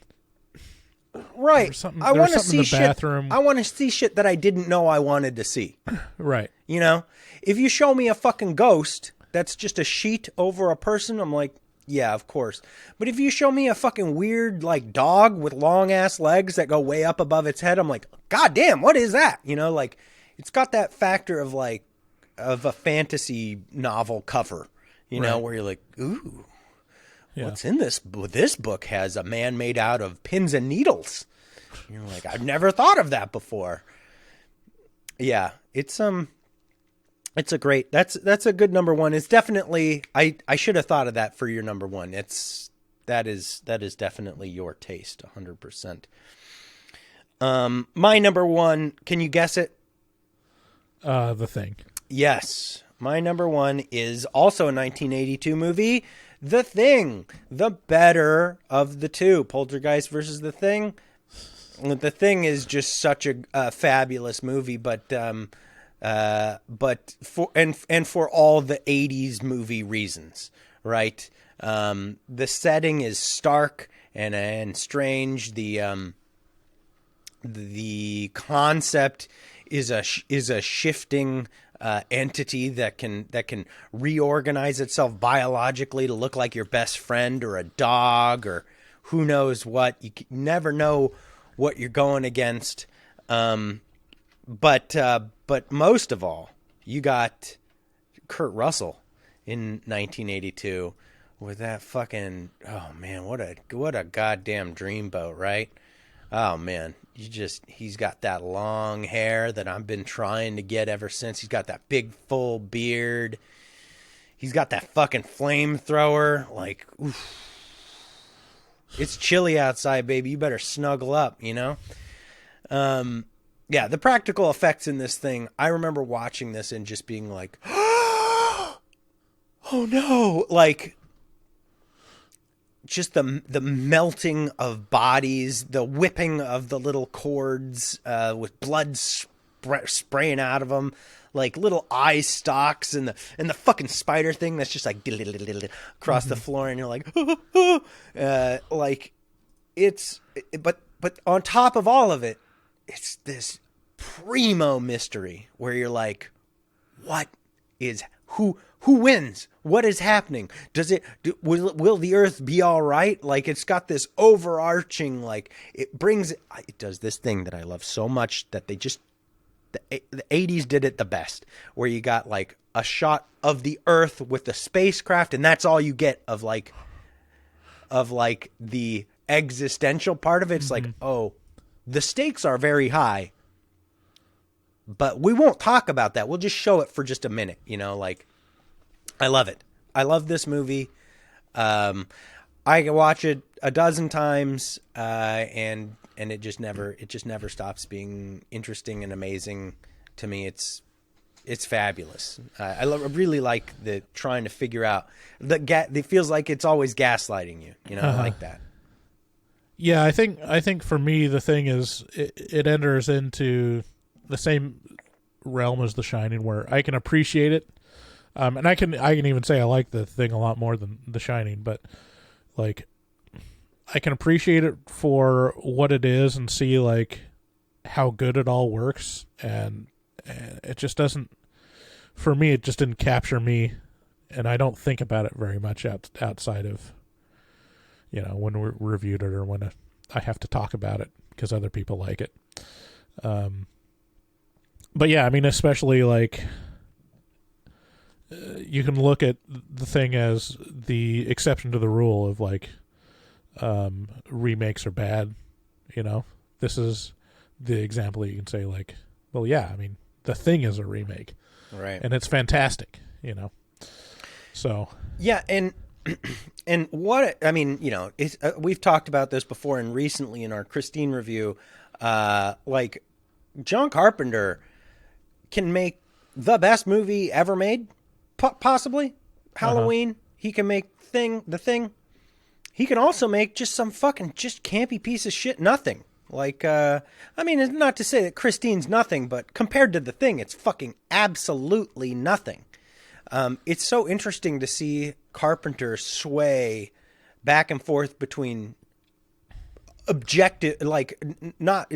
Right. I want to see shit. Bathroom. I want to see shit that I didn't know I wanted to see. Right. If you show me a fucking ghost that's just a sheet over a person, I'm like, yeah, of course. But if you show me a fucking weird like dog with long ass legs that go way up above its head, I'm like, God damn, what is that? Like it's got that factor of like of a fantasy novel cover, where you're like, ooh. Yeah. What's in this? This book has a man made out of pins and needles. You're like, I've never thought of that before. Yeah, it's a great. That's a good number one. It's definitely. I should have thought of that for your number one. That is definitely your taste, 100%. My number one. Can you guess it? The Thing. Yes, my number one is also a 1982 movie. The Thing, the better of the two. Poltergeist versus The Thing. The Thing is just such a fabulous movie, but for all the 80s movie reasons, right? The setting is stark and strange. The concept is a shifting entity that can reorganize itself biologically to look like your best friend or a dog or who knows what. You never know what you're going against. But most of all, you got Kurt Russell in 1982 with that fucking, oh man, what a goddamn dreamboat, right? Oh man, he's got that long hair that I've been trying to get ever since. He's got that big full beard. He's got that fucking flamethrower. Like, oof. It's chilly outside, baby. You better snuggle up, Yeah, the practical effects in this thing, I remember watching this and just being like, oh no, like just the melting of bodies, the whipping of the little cords with blood spraying out of them, like little eye stalks, and the fucking spider thing that's just like across the floor, and you're like, like it's, but on top of all of it, it's this primo mystery where you're like, what is who wins? What is happening? Will the Earth be all right? Like, it's got this overarching, like, it does this thing that I love so much that the 80's did it the best, where you got like a shot of the Earth with the spacecraft, and that's all you get of like the existential part of it. It's like, oh, the stakes are very high, but we won't talk about that. We'll just show it for just a minute, like, I love it. I love this movie. I can watch it a dozen times, and it just never stops being interesting and amazing to me. It's fabulous. I really like the trying to figure out it feels like it's always gaslighting you. I like that. Yeah, I think for me the thing is it enters into the same realm as The Shining, where I can appreciate it, and I can even say I like the thing a lot more than The Shining, but like I can appreciate it for what it is and see like how good it all works, and it just doesn't, for me, it just didn't capture me, and I don't think about it very much outside of when we reviewed it or when I have to talk about it because other people like it. But yeah, I mean, especially like you can look at the thing as the exception to the rule of like remakes are bad. This is the example you can say like, well, yeah, I mean, The Thing is a remake, right? And it's fantastic. So yeah, and what I mean, we've talked about this before, and recently in our Christine review, like John Carpenter can make the best movie ever made, possibly Halloween. He can make The Thing. He can also make just some fucking just campy piece of shit nothing. Like, I mean, it's not to say that Christine's nothing, but compared to The Thing, it's fucking absolutely nothing. It's so interesting to see Carpenter sway back and forth between not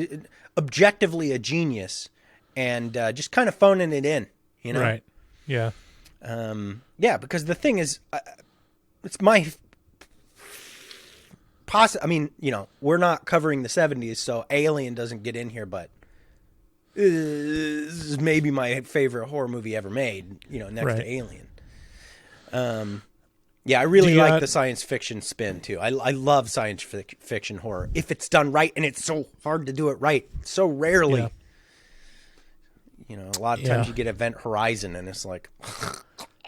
objectively a genius and just kind of phoning it in, Right. Yeah. Yeah, because The Thing is, it's my I mean, we're not covering the 70s, so Alien doesn't get in here, but this is maybe my favorite horror movie ever made, next to Alien. Yeah, I really like the science fiction spin, too. I love science fiction horror. If it's done right, and it's so hard to do it right, so rarely. Yeah. A lot of times you get Event Horizon, and it's like,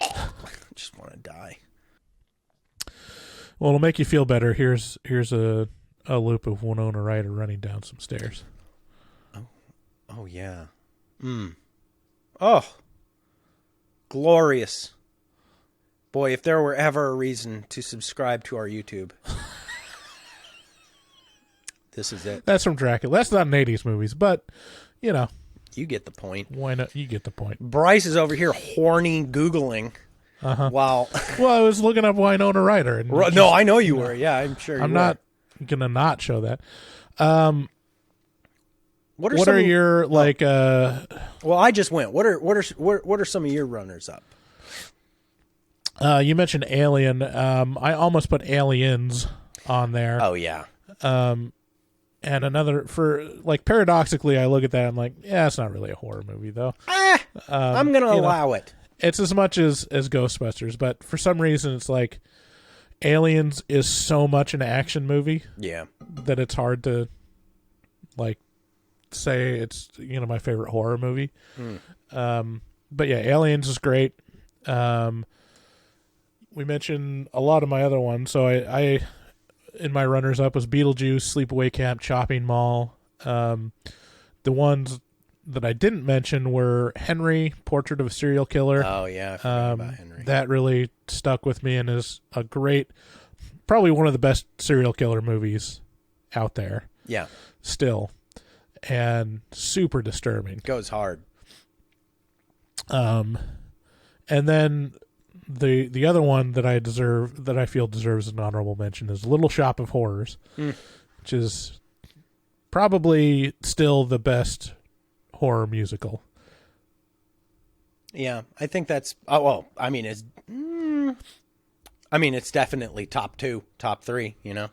I just want to die. Well, it'll make you feel better. Here's a loop of Winona Ryder running down some stairs. Oh yeah. Oh, glorious. Boy, if there were ever a reason to subscribe to our YouTube, this is it. That's from Dracula. That's not an 80's movies, but you get the point. Why not? You get the point. Bryce is over here horny Googling. Wow. Well, I was looking up Winona Ryder. And no, I know you were. Yeah, I'm sure you were. I'm not going to not show that. What are your like? Well, I just went. What are some of your runners up? You mentioned Alien. I almost put Aliens on there. Oh yeah. And another for like paradoxically, I look at that. I'm like, yeah, it's not really a horror movie though. I'm gonna allow it. It's as much as Ghostbusters, but for some reason, it's like Aliens is so much an action movie. Yeah. That it's hard to like say it's my favorite horror movie. But yeah, Aliens is great. We mentioned a lot of my other ones, so I in my runners up was Beetlejuice, Sleepaway Camp, Chopping Mall. The ones that I didn't mention were Henry, Portrait of a Serial Killer. Oh yeah, I forgot about Henry. That really stuck with me and is a great, probably one of the best serial killer movies out there. Yeah, still. and super disturbing. Goes hard. And then the other one that I feel deserves an honorable mention is Little Shop of Horrors, which is probably still the best horror musical. Yeah, I think that's. Oh well, I mean, it's definitely top 2, top 3. You know,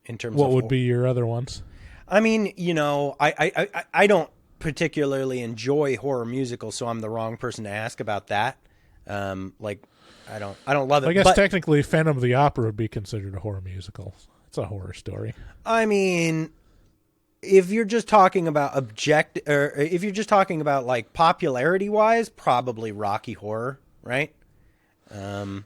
in terms What of would be your other ones? I mean, you know, I don't particularly enjoy horror musicals, so I'm the wrong person to ask about that. Like, I don't love it. I guess but, technically Phantom of the Opera would be considered a horror musical. It's a horror story. I mean, if you're just talking about if you're just talking about like popularity wise, probably Rocky Horror, right? And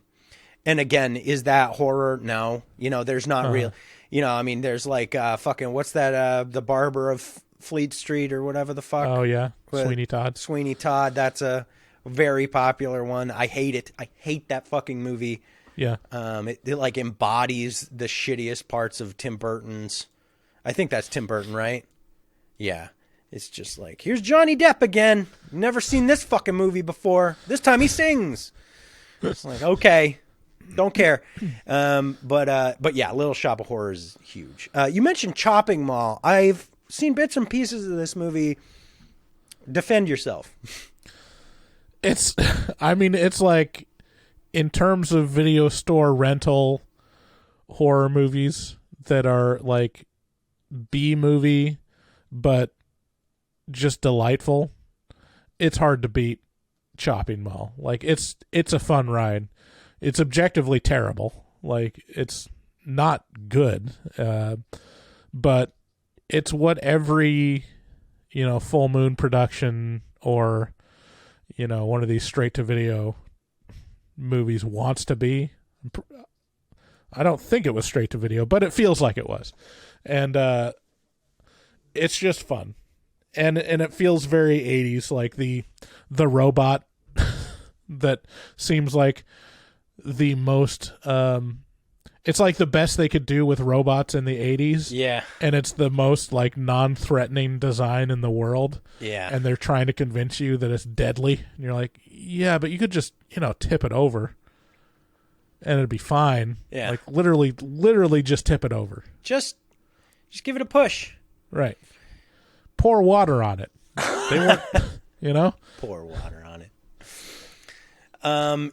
again, is that horror? No, you know, there's not real. You know, I mean, there's like fucking what's that? The Barber of Fleet Street or whatever the fuck. Oh yeah, Sweeney Todd. Sweeney Todd. That's a very popular one. I hate it. I hate that fucking movie. Yeah. It like embodies the shittiest parts of Tim Burton's. I think that's Tim Burton, right? Yeah. It's just like, here's Johnny Depp again. Never seen this fucking movie before. This time he sings. It's like, okay, don't care. But yeah, Little Shop of Horrors is huge. You mentioned Chopping Mall. I've seen bits and pieces of this movie. Defend yourself. It's like, in terms of video store rental horror movies that are like B movie, but just delightful, it's hard to beat Chopping Mall. Like, it's a fun ride. It's objectively terrible. Like, it's not good, but it's what every, you know, Full Moon production or, you know, one of these straight to video movies wants to be. I don't think it was straight to video, but it feels like it was. And it's just fun. And it feels very 80s, like the robot that seems like the most it's like the best they could do with robots in the 80s. Yeah. And it's the most like non-threatening design in the world. Yeah. And they're trying to convince you that it's deadly. And you're like, yeah, but you could just, you know, tip it over and it'd be fine. Yeah. Like literally just tip it over. Just give it a push. Right. Pour water on it. They weren't, you know? Pour water on it.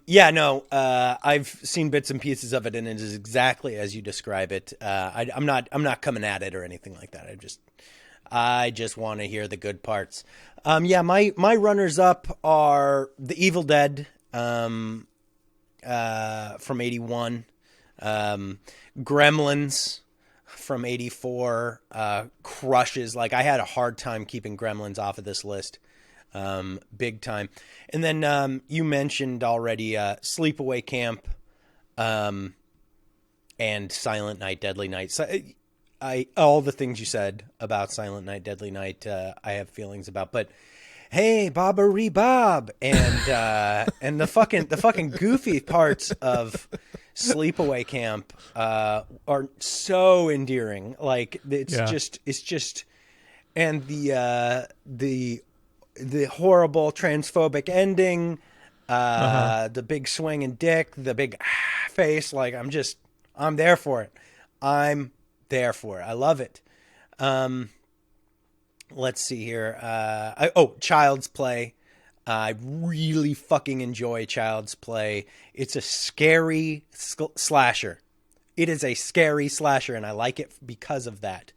Yeah, no, I've seen bits and pieces of it, and it is exactly as you describe it. I'm not coming at it or anything like that. I just want to hear the good parts. Yeah, my runners up are The Evil Dead, from 81, Gremlins from 84, crushes. Like, I had a hard time keeping Gremlins off of this list. Big time. And then you mentioned already Sleepaway Camp and Silent Night, Deadly Night. So, all the things you said about Silent Night, Deadly Night, I have feelings about. But hey, Bobbery Bob, and the fucking goofy parts of Sleepaway Camp are so endearing. Like, it's just, and the horrible transphobic ending, the big swinging dick, the big face. Like, I'm there for it. I'm there for it. I love it. Let's see here. Child's Play. I really fucking enjoy Child's Play. It's a scary slasher. It is a scary slasher, and I like it because of that.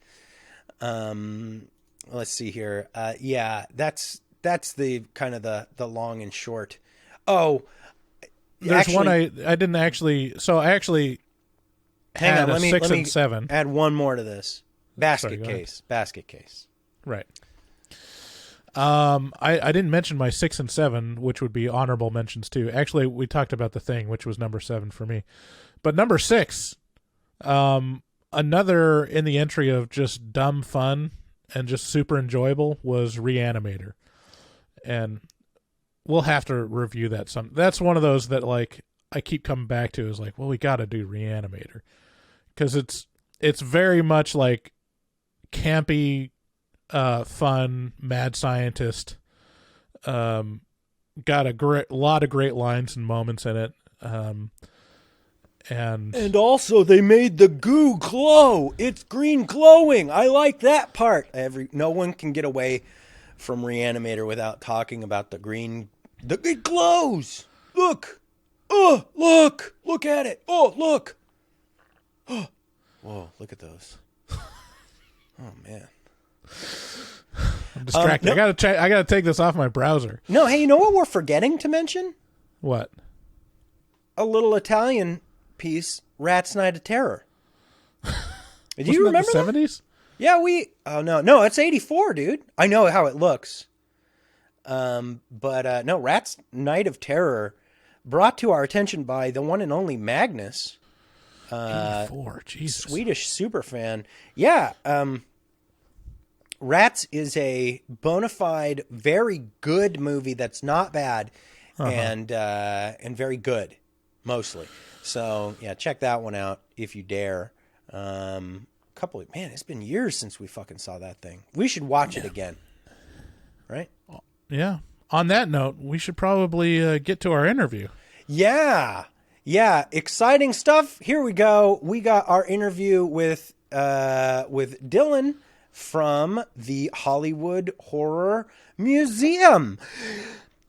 Let's see here. Yeah, that's the kind of the long and short. Oh, there's one I didn't actually. So I actually hang on. Let me 6 and 7. Add one more to this. Basket case. Right. I didn't mention my 6 and 7, which would be honorable mentions too. Actually, we talked about The Thing, which was number 7 for me. But number 6, another in the entry of just dumb fun and just super enjoyable was Reanimator. And we'll have to review that some. That's one of those that, like, I keep coming back to, is like, well, we got to do Reanimator, because it's very much like campy fun, mad scientist. Got a lot of great lines and moments in it. And also they made the goo glow. It's green glowing. I like that part. No one can get away from Reanimator without talking about the green. It glows. Look. Oh, look at it. Oh, look. Oh, whoa, look at those. Oh man. I'm distracted. No. I gotta take this off my browser. No, hey, you know what we're forgetting to mention? What? A little Italian piece, Rat's Night of Terror. Do Wasn't you remember that that? the 70s? Yeah, no, it's 84, dude. I know how it looks. But no, Rat's Night of Terror, brought to our attention by the one and only Magnus. 84, Jesus. Swedish superfan. Yeah, Rats is a bona fide, very good movie that's not bad and very good, mostly. So, yeah, check that one out if you dare. Man, it's been years since we fucking saw that thing. We should watch it again. Right? Yeah. On that note, we should probably get to our interview. Yeah. Yeah, exciting stuff. Here we go. We got our interview with Dylan from the Hollywood Horror Museum.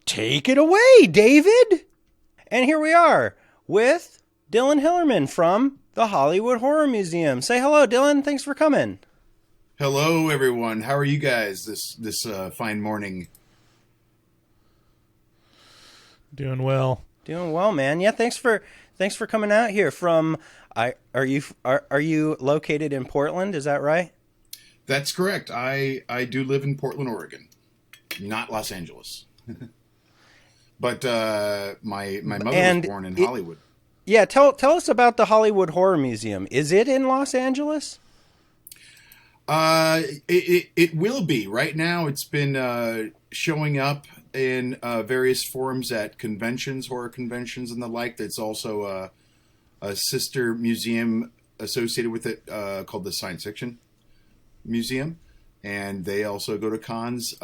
Take it away, David. And here we are with Dylan Hillerman from the Hollywood Horror Museum. Say hello, Dylan. Thanks for coming. Hello, everyone. How are you guys this fine morning? Doing well. Doing well, man. Yeah, thanks for coming out here from. Are you located in Portland? Is that right? That's correct. I do live in Portland, Oregon, not Los Angeles. But my mother was born in Hollywood. Yeah, tell us about the Hollywood Horror Museum. Is it in Los Angeles? It will be. Right now, it's been showing up in various forums at conventions, horror conventions, and the like. It's also a sister museum associated with it called the Science Fiction Museum, and they also go to cons.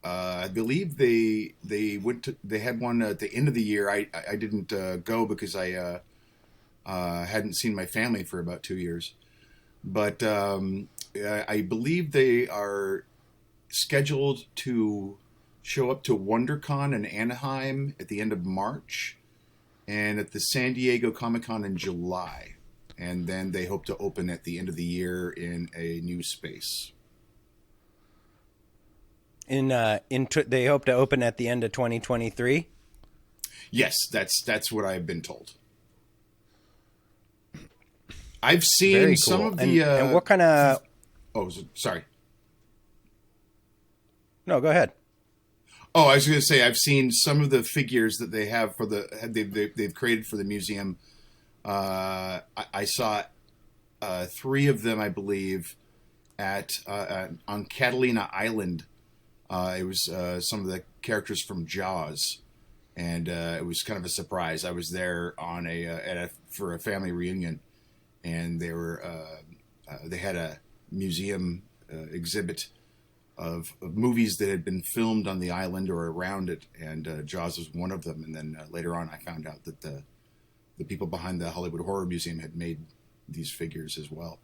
I believe they had one at the end of the year. I didn't go because I hadn't seen my family for about 2 years. But I believe they are scheduled to show up to WonderCon in Anaheim at the end of March and at the San Diego Comic-Con in July. And then they hope to open at the end of the year in a new space. They hope to open at the end of 2023? Yes, that's what I've been told. I've seen Very cool. some of the... and what kind of... Oh, sorry. No, go ahead. Oh, I was going to say I've seen some of the figures that they have for they've created for the museum. I saw 3 of them, I believe, at on Catalina Island. It was some of the characters from Jaws, and it was kind of a surprise. I was there on for a family reunion, and they had a museum exhibit of movies that had been filmed on the island or around it, and Jaws was one of them. And then later on, I found out that the people behind the Hollywood Horror Museum had made these figures as well.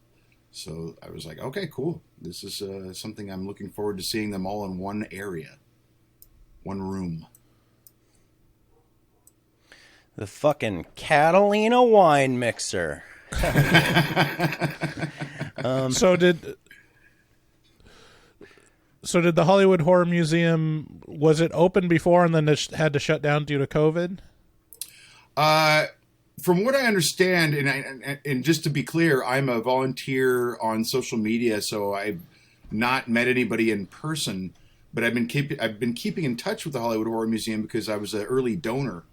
So I was like, okay, cool. This is something I'm looking forward to seeing them all in one area, one room. The fucking Catalina wine mixer. So did the Hollywood Horror Museum, was it open before and then it had to shut down due to COVID? From what I understand, and just to be clear, I'm a volunteer on social media, so I've not met anybody in person. But I've been keeping in touch with the Hollywood Horror Museum because I was an early donor.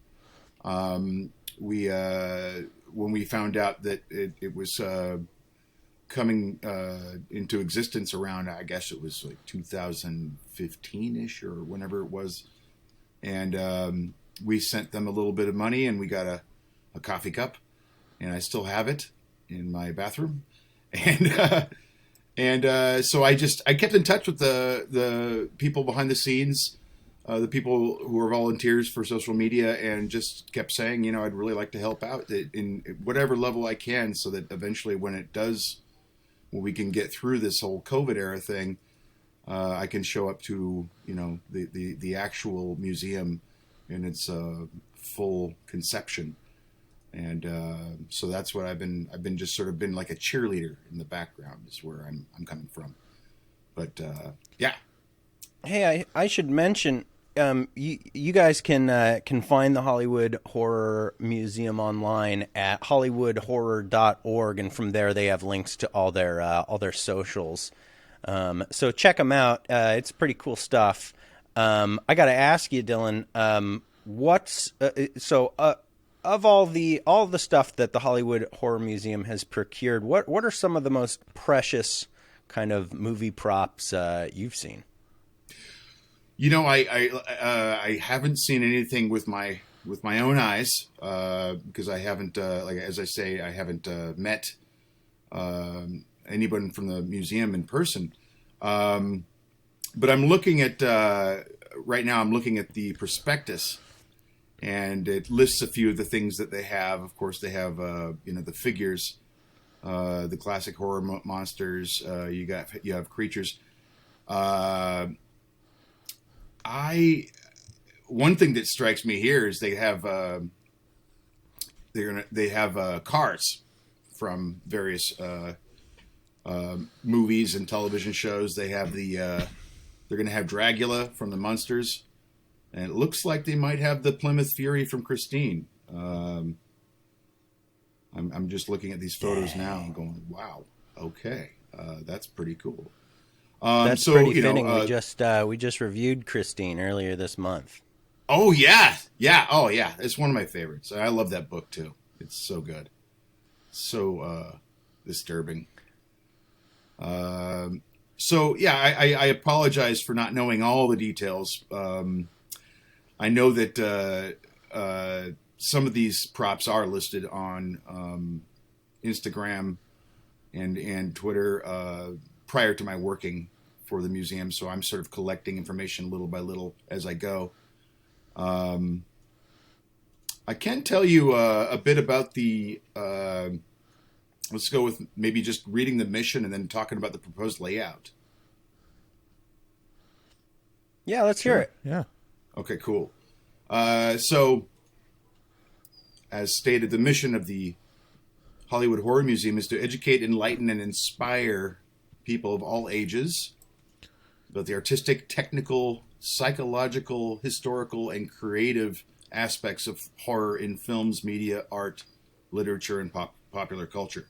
When we found out that it was coming into existence around, I guess it was like 2015-ish or whenever it was, and we sent them a little bit of money, and we got a coffee cup, and I still have it in my bathroom, And so I kept in touch with the people behind the scenes, the people who are volunteers for social media, and just kept saying, I'd really like to help out in whatever level I can, so that eventually when we can get through this whole COVID era thing, I can show up to, the actual museum in its full conception. And so that's what I've been just sort of been like a cheerleader in the background is where I'm coming from. But yeah. Hey, I should mention, you guys can find the Hollywood Horror Museum online at hollywoodhorror.org, and from there they have links to all their socials. So check them out. It's pretty cool stuff. I got to ask you, Dylan, of all the stuff that the Hollywood Horror Museum has procured, what are some of the most precious kind of movie props you've seen? I haven't seen anything with my own eyes because I haven't, as I say, I haven't met anyone from the museum in person. But I'm looking at right now. I'm looking at the prospectus, and it lists a few of the things that they have. Of course, they have the figures, the classic horror monsters. You have creatures. One thing that strikes me here is they have cars from various movies and television shows. They have they're going to have Dracula from the Munsters, and it looks like they might have the Plymouth Fury from Christine. I'm just looking at these photos now and going, wow, okay, that's pretty cool. That's pretty fitting. We just reviewed Christine earlier this month. Oh yeah. Oh yeah, it's one of my favorites. I love that book too. It's so good, so disturbing. So yeah, I apologize for not knowing all the details. I know that some of these props are listed on Instagram and Twitter prior to my working for the museum, so I'm sort of collecting information little by little as I go. I can tell you a bit about the. Let's go with maybe just reading the mission and then talking about the proposed layout. Yeah, let's hear it. Yeah. Okay, cool. So, as stated, the mission of the Hollywood Horror Museum is to educate, enlighten, and inspire people of all ages about the artistic, technical, psychological, historical, and creative aspects of horror in films, media, art, literature, and popular culture.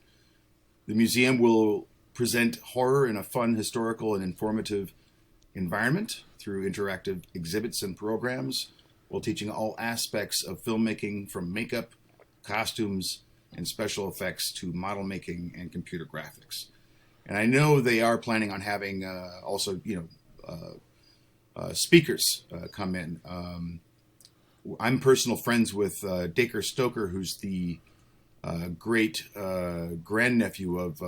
The museum will present horror in a fun, historical, and informative environment through interactive exhibits and programs, while teaching all aspects of filmmaking from makeup, costumes, and special effects to model making and computer graphics. And I know they are planning on having also, speakers come in. I'm personal friends with Dacre Stoker, who's the great grandnephew of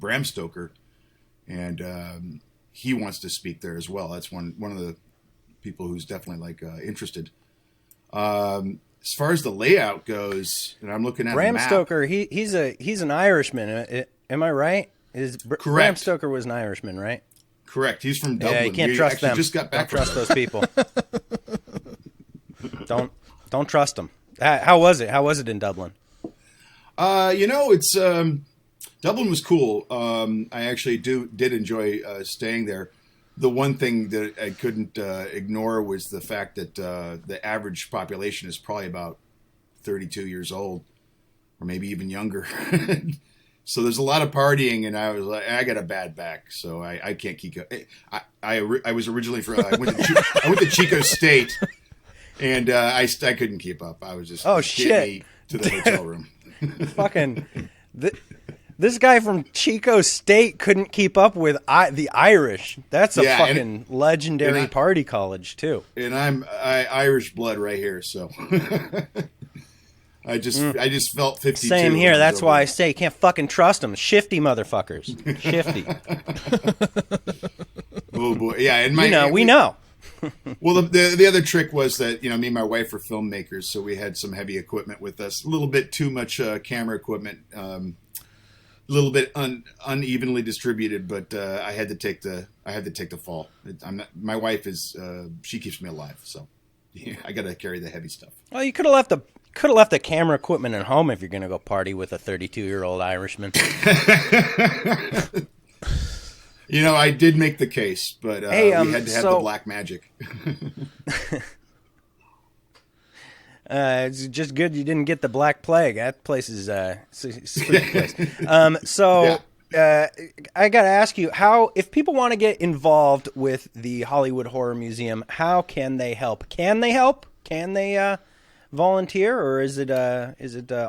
Bram Stoker, and he wants to speak there as well. That's one of the people who's definitely interested. As far as the layout goes, and I'm looking at Bram the map, Stoker. He's an Irishman. Am I right? Correct. Bram Stoker was an Irishman, right? Correct. He's from Dublin. Yeah, you can't trust them. Just got back Don't trust from those people. Don't trust them. How was it? How was it in Dublin? It's Dublin was cool. I actually did enjoy staying there. The one thing that I couldn't ignore was the fact that the average population is probably about 32 years old, or maybe even younger. So there's a lot of partying, and I was like, I got a bad back, so I can't keep. I was originally from. I went to Chico State, and I couldn't keep up. I was just shit me to the hotel room. Fucking. This guy from Chico State couldn't keep up with the Irish. That's a fucking legendary party college too. And I'm Irish blood right here, so. I just felt 52. Same when here. I was That's over why I there. say you can't fucking trust them. Shifty motherfuckers. Shifty. Oh boy, yeah, and We know. Well, the other trick was that me and my wife are filmmakers, so we had some heavy equipment with us. A little bit too much camera equipment, a little bit unevenly distributed, but I had to take the fall. My wife is she keeps me alive, so yeah, I got to carry the heavy stuff. Well, you could have left the camera equipment at home if you're going to go party with a 32-year-old Irishman. I did make the case, but we had to have the black magic. It's just good you didn't get the Black Plague. That place is a spooky place. I got to ask you, if people want to get involved with the Hollywood Horror Museum, how can they help? Can they help? Can they volunteer, or is it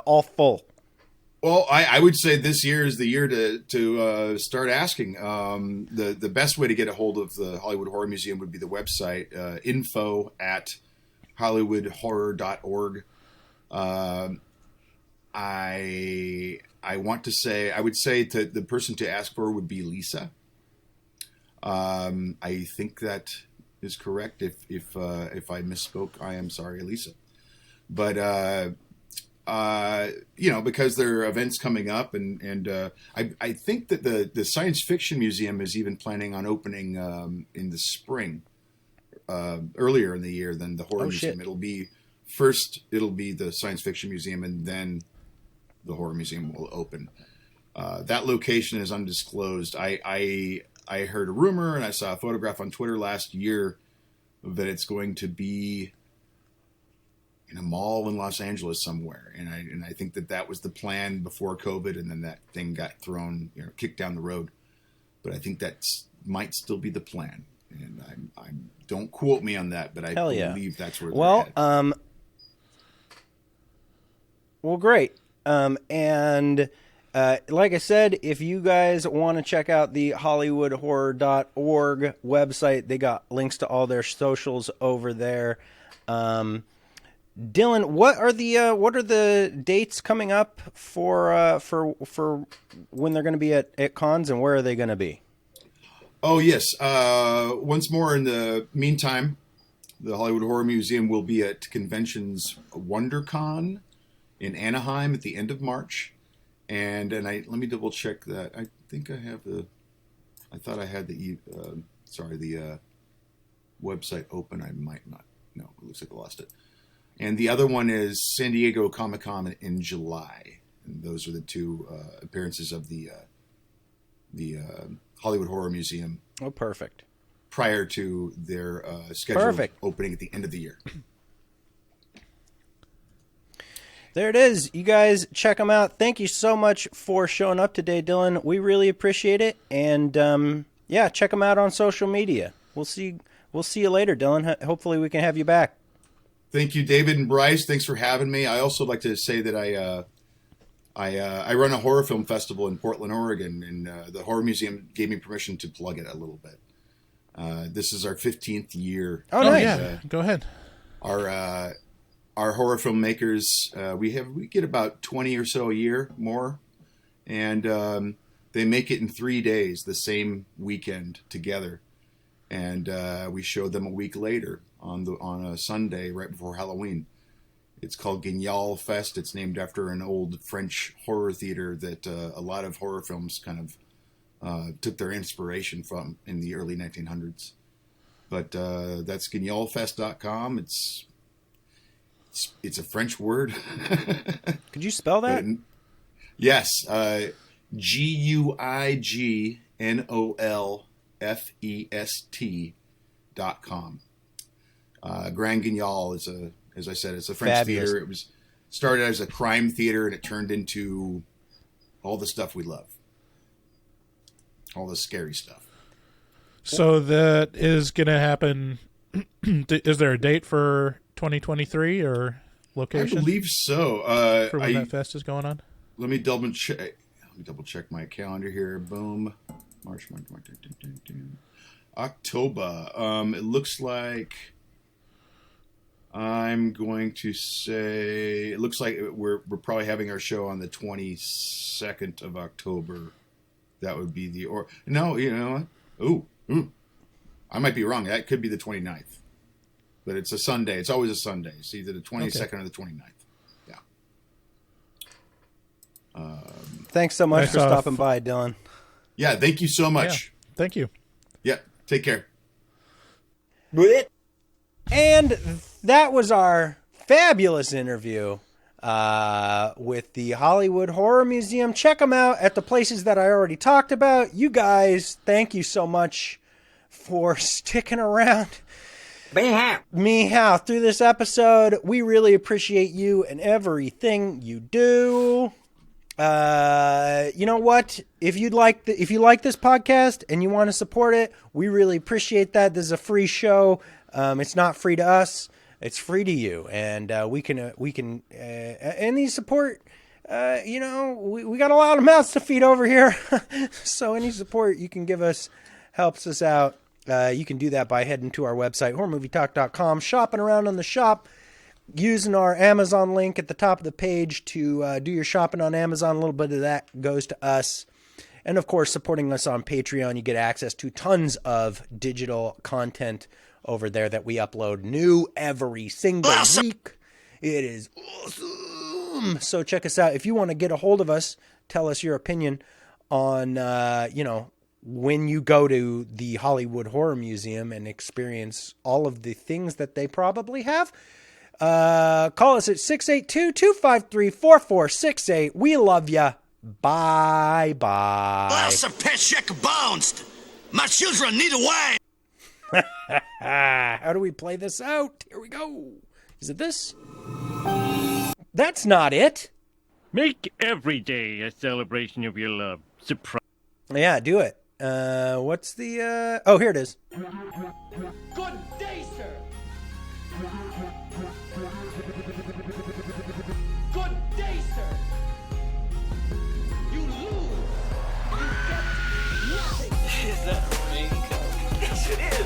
all full? Well, I would say this year is the year to start asking. The best way to get a hold of the Hollywood Horror Museum would be the website, info@hollywoodhorror.org. I would say the person to ask for would be Lisa. I think that is correct. If I misspoke, I am sorry, Lisa. But because there are events coming up, and I think that the Science Fiction Museum is even planning on opening in the spring, earlier in the year than the Horror Museum. Shit. It'll be the Science Fiction Museum, and then the Horror Museum will open. That location is undisclosed. I heard a rumor, and I saw a photograph on Twitter last year that it's going to be in a mall in Los Angeles somewhere, and I think that was the plan before COVID, and then that thing got thrown, kicked down the road. But I think that might still be the plan, and I'm don't quote me on that, but I believe that's where. Well, well, great. And like I said, if you guys want to check out the HollywoodHorror.org website, they got links to all their socials over there. Dylan, what are the dates coming up for when they're going to be at cons, and where are they going to be? Oh yes. Once more, in the meantime, the Hollywood Horror Museum will be at Convention's WonderCon in Anaheim at the end of March, and let me double check that. I think I have I thought I had the website open. I might not. No, it looks like I lost it. And the other one is San Diego Comic-Con in July. And those are the two appearances of the Hollywood Horror Museum. Oh, perfect. Prior to their scheduled opening at the end of the year. There it is. You guys check them out. Thank you so much for showing up today, Dylan. We really appreciate it. And check them out on social media. We'll see you later, Dylan. Hopefully we can have you back. Thank you, David and Bryce. Thanks for having me. I also like to say that I run a horror film festival in Portland, Oregon, and the Horror Museum gave me permission to plug it a little bit. This is our 15th year. Oh, nice. Yeah. Go ahead. Our horror filmmakers, we get about 20 or so a year more, and they make it in 3 days, the same weekend together, and we show them a week later on a Sunday right before Halloween. It's called Guignol Fest. It's named after an old French horror theater that a lot of horror films kind of took their inspiration from in the early 1900s. But that's guignolfest.com. It's a French word. Could you spell that? Yes. GUIGNOLFEST.com. Grand Guignol is as I said, it's a French theater. It was started as a crime theater, and it turned into all the stuff we love. All the scary stuff. So that is going to happen. Is there a date for 2023 or location? I believe so. For when that fest is going on? Let me double check my calendar here. Boom. March. October. It looks like I'm going to say it looks like we're probably having our show on the 22nd of October. That would be no, you know what? Ooh. I might be wrong. That could be the 29th. But it's a Sunday. It's always a Sunday. It's either the 22nd or the 29th. Yeah. Thanks so much for stopping by, Dylan. Yeah, thank you so much. Yeah, thank you. Yeah, take care. And that was our fabulous interview with the Hollywood Horror Museum. Check them out at the places that I already talked about. You guys, thank you so much for sticking around. Meow through this episode. We really appreciate you and everything you do. You know what? If you like this podcast and you want to support it, we really appreciate that. This is a free show. It's not free to us. It's free to you. And we can any support, we got a lot of mouths to feed over here. So any support you can give us helps us out. You can do that by heading to our website, horrormovietalk.com, shopping around on the shop, using our Amazon link at the top of the page to do your shopping on Amazon. A little bit of that goes to us. And, of course, supporting us on Patreon. You get access to tons of digital content over there that we upload new every single week. It is awesome. So check us out. If you want to get a hold of us, tell us your opinion on, when you go to the Hollywood Horror Museum and experience all of the things that they probably have. Call us at 682-253-4468. We love ya. Bye-bye. That's a pet check bounced. My children need a way. How do we play this out? Here we go. Is it this? That's not it. Make every day a celebration of your love. Surprise. Yeah, do it. What's the, oh, here it is. Good day, sir. Good day, sir. You lose. You get nothing. Is that a raincoat? Yes, it is.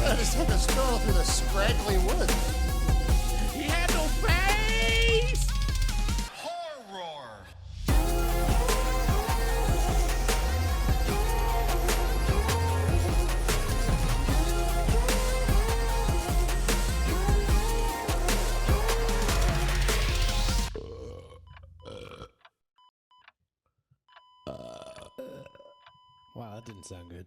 I just took a stroll through the scraggly woods. He had no face. Horror! Wow, that didn't sound good.